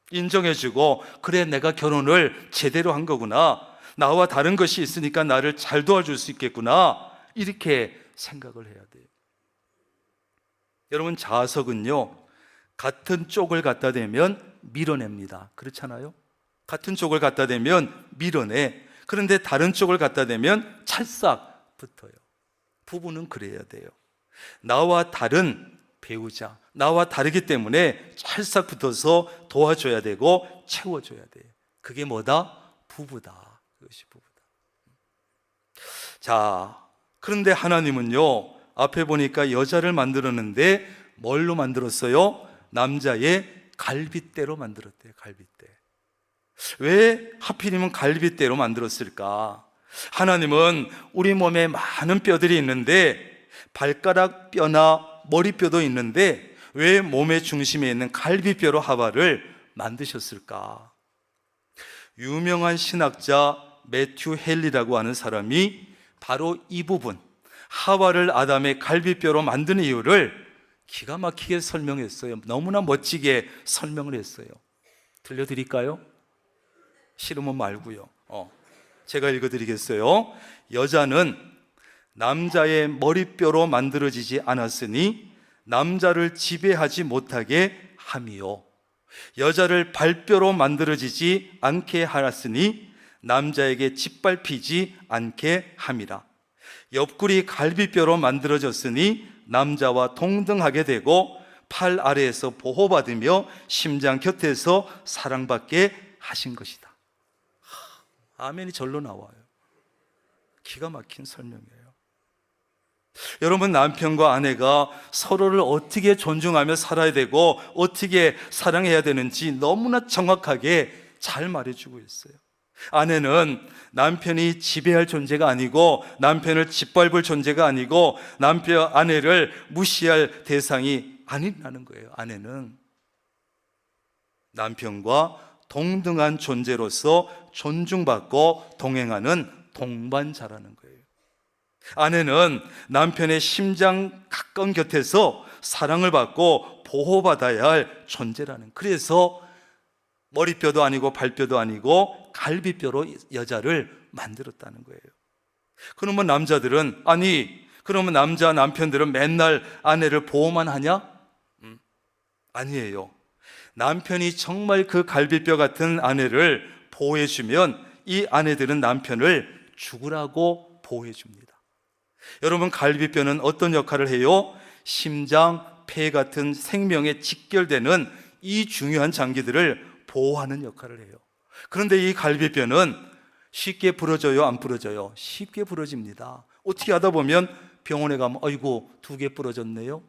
인정해주고 그래, 내가 결혼을 제대로 한 거구나. 나와 다른 것이 있으니까 나를 잘 도와줄 수 있겠구나. 이렇게 생각을 해야 돼요. 여러분, 자석은요 같은 쪽을 갖다 대면 밀어냅니다. 그렇잖아요? 같은 쪽을 갖다 대면 밀어내. 그런데 다른 쪽을 갖다 대면 찰싹 붙어요. 부부는 그래야 돼요. 나와 다른 배우자, 나와 다르기 때문에 찰싹 붙어서 도와줘야 되고 채워줘야 돼요. 그게 뭐다? 부부다. 그것이 부부다. 자, 그런데 하나님은요 앞에 보니까 여자를 만들었는데 뭘로 만들었어요? 남자의 갈빗대로 만들었대요. 갈빗대. 왜 하필이면 갈빗대로 만들었을까? 하나님은 우리 몸에 많은 뼈들이 있는데 발가락 뼈나 머리뼈도 있는데 왜 몸의 중심에 있는 갈비뼈로 하와를 만드셨을까? 유명한 신학자 매튜 헨리라고 하는 사람이 바로 이 부분, 하와를 아담의 갈비뼈로 만드는 이유를 기가 막히게 설명했어요. 너무나 멋지게 설명을 했어요. 들려드릴까요? 싫으면 말고요. 제가 읽어드리겠어요. 여자는 남자의 머리뼈로 만들어지지 않았으니 남자를 지배하지 못하게 함이요, 여자를 발뼈로 만들어지지 않게 하였으니 남자에게 짓밟히지 않게 함이라. 옆구리 갈비뼈로 만들어졌으니 남자와 동등하게 되고 팔 아래에서 보호받으며 심장 곁에서 사랑받게 하신 것이다. 아멘이 절로 나와요. 기가 막힌 설명이에요. 여러분, 남편과 아내가 서로를 어떻게 존중하며 살아야 되고 어떻게 사랑해야 되는지 너무나 정확하게 잘 말해주고 있어요. 아내는 남편이 지배할 존재가 아니고 남편을 짓밟을 존재가 아니고 아내를 무시할 대상이 아니라는 거예요. 아내는 남편과 동등한 존재로서 존중받고 동행하는 동반자라는 거예요. 아내는 남편의 심장 가까운 곁에서 사랑을 받고 보호받아야 할 존재라는, 그래서 머리뼈도 아니고 발뼈도 아니고 갈비뼈로 여자를 만들었다는 거예요. 그러면 그러면 남편들은 맨날 아내를 보호만 하냐? 아니에요. 남편이 정말 그 갈비뼈 같은 아내를 보호해주면 이 아내들은 남편을 죽으라고 보호해줍니다. 여러분, 갈비뼈는 어떤 역할을 해요? 심장, 폐 같은 생명에 직결되는 이 중요한 장기들을 보호하는 역할을 해요. 그런데 이 갈비뼈는 쉽게 부러져요, 안 부러져요? 쉽게 부러집니다. 어떻게 하다 보면 병원에 가면 아이고 2개 부러졌네요.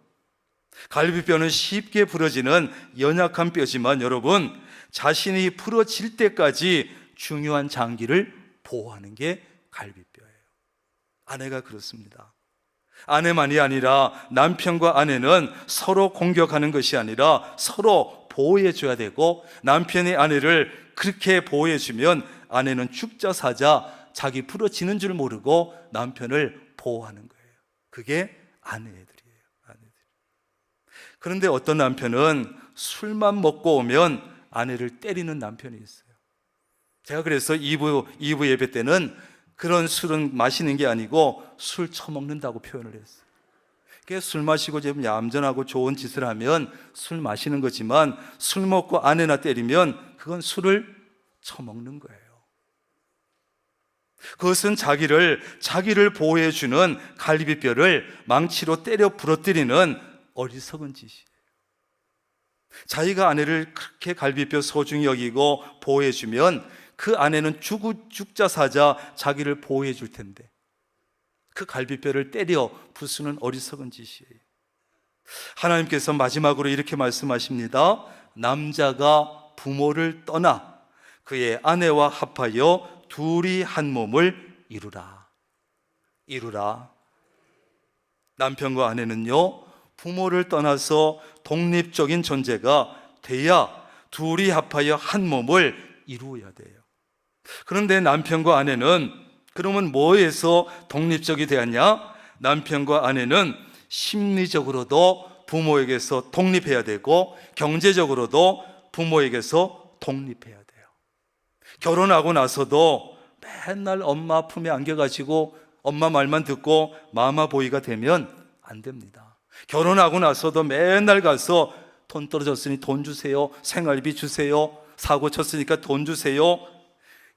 갈비뼈는 쉽게 부러지는 연약한 뼈지만 여러분, 자신이 부러질 때까지 중요한 장기를 보호하는 게 갈비뼈예요. 아내가 그렇습니다. 아내만이 아니라 남편과 아내는 서로 공격하는 것이 아니라 서로 보호해 줘야 되고, 남편이 아내를 그렇게 보호해 주면 아내는 죽자 사자 자기 부러지는 줄 모르고 남편을 보호하는 거예요. 그게 아내들이에요. 아내들. 그런데 어떤 남편은 술만 먹고 오면 아내를 때리는 남편이 있어요. 제가 그래서 2부 예배 때는 그런 술은 마시는 게 아니고 술 처먹는다고 표현을 했어요. 그게 술 마시고 좀 얌전하고 좋은 짓을 하면 술 마시는 거지만, 술 먹고 아내나 때리면 그건 술을 처먹는 거예요. 그것은 자기를 보호해 주는 갈비뼈를 망치로 때려 부러뜨리는 어리석은 짓이에요. 자기가 아내를 그렇게 갈비뼈 소중히 여기고 보호해 주면 그 아내는 죽자 사자 자기를 보호해 줄 텐데, 그 갈비뼈를 때려 부수는 어리석은 짓이에요. 하나님께서 마지막으로 이렇게 말씀하십니다. 남자가 부모를 떠나 그의 아내와 합하여 둘이 한 몸을 이루라. 이루라. 남편과 아내는요, 부모를 떠나서 독립적인 존재가 돼야 둘이 합하여 한 몸을 이루어야 돼요. 그런데 남편과 아내는 그러면 뭐에서 독립적이 되었냐? 남편과 아내는 심리적으로도 부모에게서 독립해야 되고, 경제적으로도 부모에게서 독립해야 돼요. 결혼하고 나서도 맨날 엄마 품에 안겨가지고 엄마 말만 듣고 마마보이가 되면 안 됩니다. 결혼하고 나서도 맨날 가서 돈 떨어졌으니 돈 주세요, 생활비 주세요, 사고 쳤으니까 돈 주세요.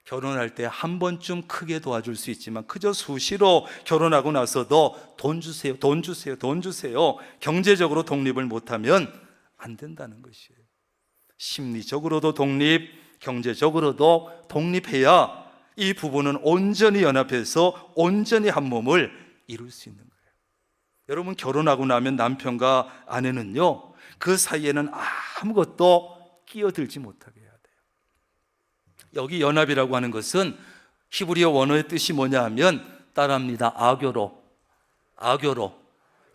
결혼할 때 한 번쯤 크게 도와줄 수 있지만 그저 수시로 결혼하고 나서도 돈 주세요, 돈 주세요, 돈 주세요. 경제적으로 독립을 못하면 안 된다는 것이에요. 심리적으로도 독립, 경제적으로도 독립해야 이 부부는 온전히 연합해서 온전히 한 몸을 이룰 수 있는 거예요. 여러분, 결혼하고 나면 남편과 아내는요, 그 사이에는 아무것도 끼어들지 못하게 해야 돼요. 여기 연합이라고 하는 것은 히브리어 원어의 뜻이 뭐냐 하면 따라합니다. 아교로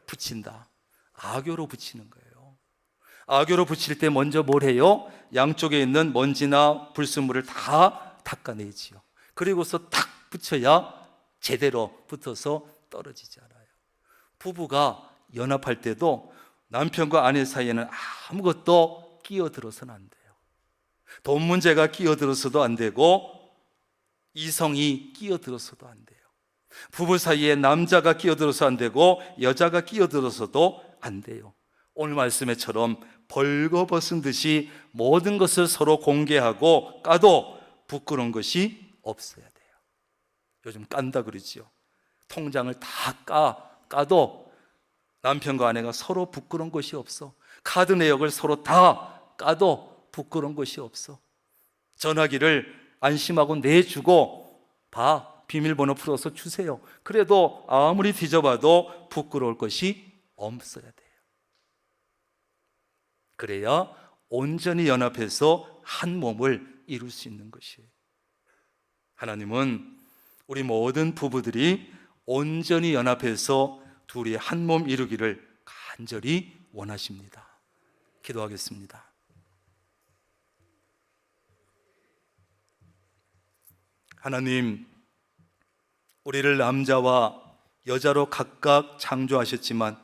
붙인다. 아교로 붙이는 거예요. 아교로 붙일 때 먼저 뭘 해요? 양쪽에 있는 먼지나 불순물을 다 닦아내지요. 그리고서 탁 붙여야 제대로 붙어서 떨어지지 않아요. 부부가 연합할 때도 남편과 아내 사이에는 아무것도 끼어들어서는 안 돼요. 돈 문제가 끼어들어서도 안 되고, 이성이 끼어들어서도 안 돼요. 부부 사이에 남자가 끼어들어서 안 되고, 여자가 끼어들어서도 안 돼요. 오늘 말씀에처럼 벌거벗은 듯이 모든 것을 서로 공개하고 까도 부끄러운 것이 없어야 돼요. 요즘 깐다 그러지요. 통장을 다 까도 남편과 아내가 서로 부끄러운 것이 없어. 카드 내역을 서로 다 까도 부끄러운 것이 없어. 전화기를 안심하고 내주고 비밀번호 풀어서 주세요. 그래도 아무리 뒤져봐도 부끄러울 것이 없어야 돼요. 그래야 온전히 연합해서 한 몸을 이룰 수 있는 것이에요. 하나님은 우리 모든 부부들이 온전히 연합해서 둘이 한 몸 이루기를 간절히 원하십니다. 기도하겠습니다. 하나님, 우리를 남자와 여자로 각각 창조하셨지만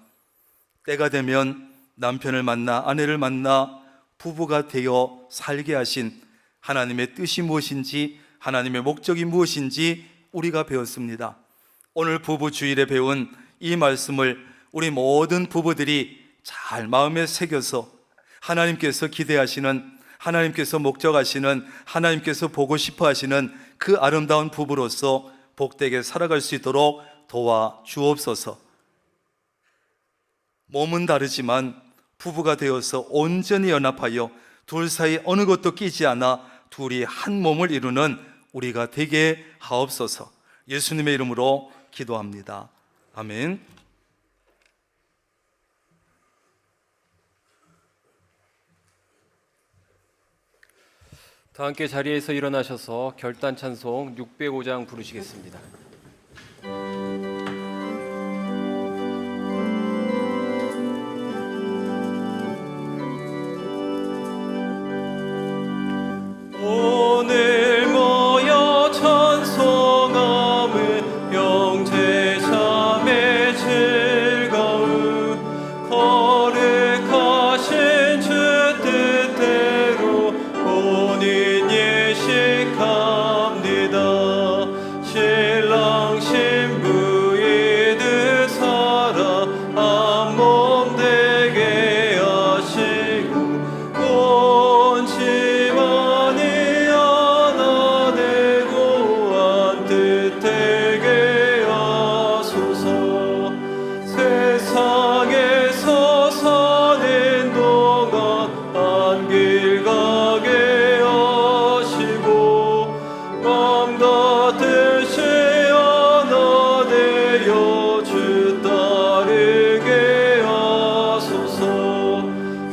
때가 되면 남편을 만나 아내를 만나 부부가 되어 살게 하신 하나님의 뜻이 무엇인지, 하나님의 목적이 무엇인지 우리가 배웠습니다. 오늘 부부 주일에 배운 이 말씀을 우리 모든 부부들이 잘 마음에 새겨서 하나님께서 기대하시는, 하나님께서 목적하시는, 하나님께서 보고 싶어 하시는 그 아름다운 부부로서 복되게 살아갈 수 있도록 도와 주옵소서. 몸은 다르지만 부부가 되어서 온전히 연합하여 둘 사이 어느 것도 끼지 않아 둘이 한 몸을 이루는 우리가 되게 하옵소서. 예수님의 이름으로 기도합니다. 아멘. 다 함께 자리에서 일어나셔서 결단 찬송 605장 부르시겠습니다.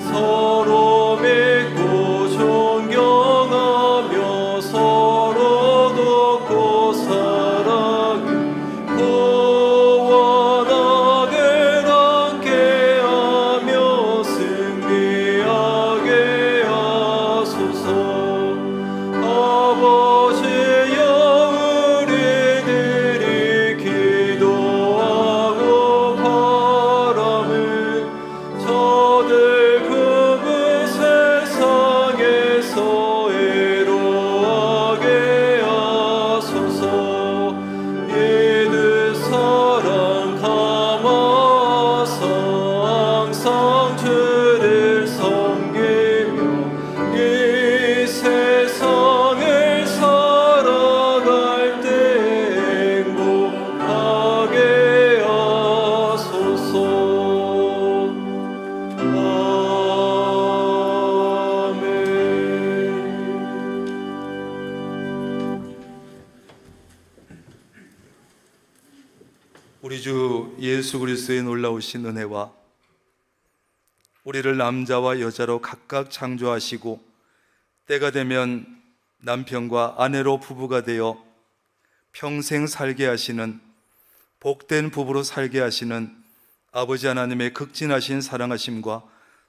서로 믿고 존경하며 서로 돕고 사랑해 구원하길 함께하며 승리하게 하소서. 아버지여 우리들이 기도하고 바라는 저들 그분 세상에서 애로하게 하소서. 이들 사랑 담아서 항상 주를 섬기며 이 세상을 살아갈 때 행복하게 하소서. 아멘. 우리 주 예수 그리스도의 놀라우신 은혜와 우리를 남자와 여자로 각각 창조하시고 때가 되면 남편과 아내로 부부가 되어 평생 살게 하시는 복된 부부로 살게 하시는 아버지 하나님의 극진하신 사랑하심과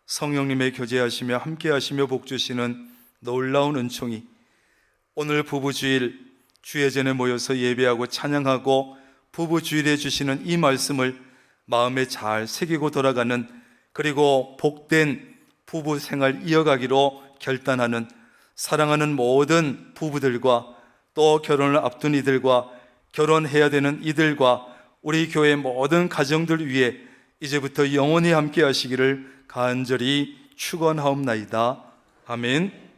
성령님의 교제하시며 함께하시며 복주시는 놀라운 은총이 오늘 부부주일 주예전에 모여서 예배하고 찬양하고 부부주일에 주시는 이 말씀을 마음에 잘 새기고 돌아가는, 그리고 복된 부부 생활 이어가기로 결단하는 사랑하는 모든 부부들과 또 결혼을 앞둔 이들과 결혼해야 되는 이들과 우리 교회 모든 가정들 위해 이제부터 영원히 함께 하시기를 간절히 축원하옵나이다. 아멘.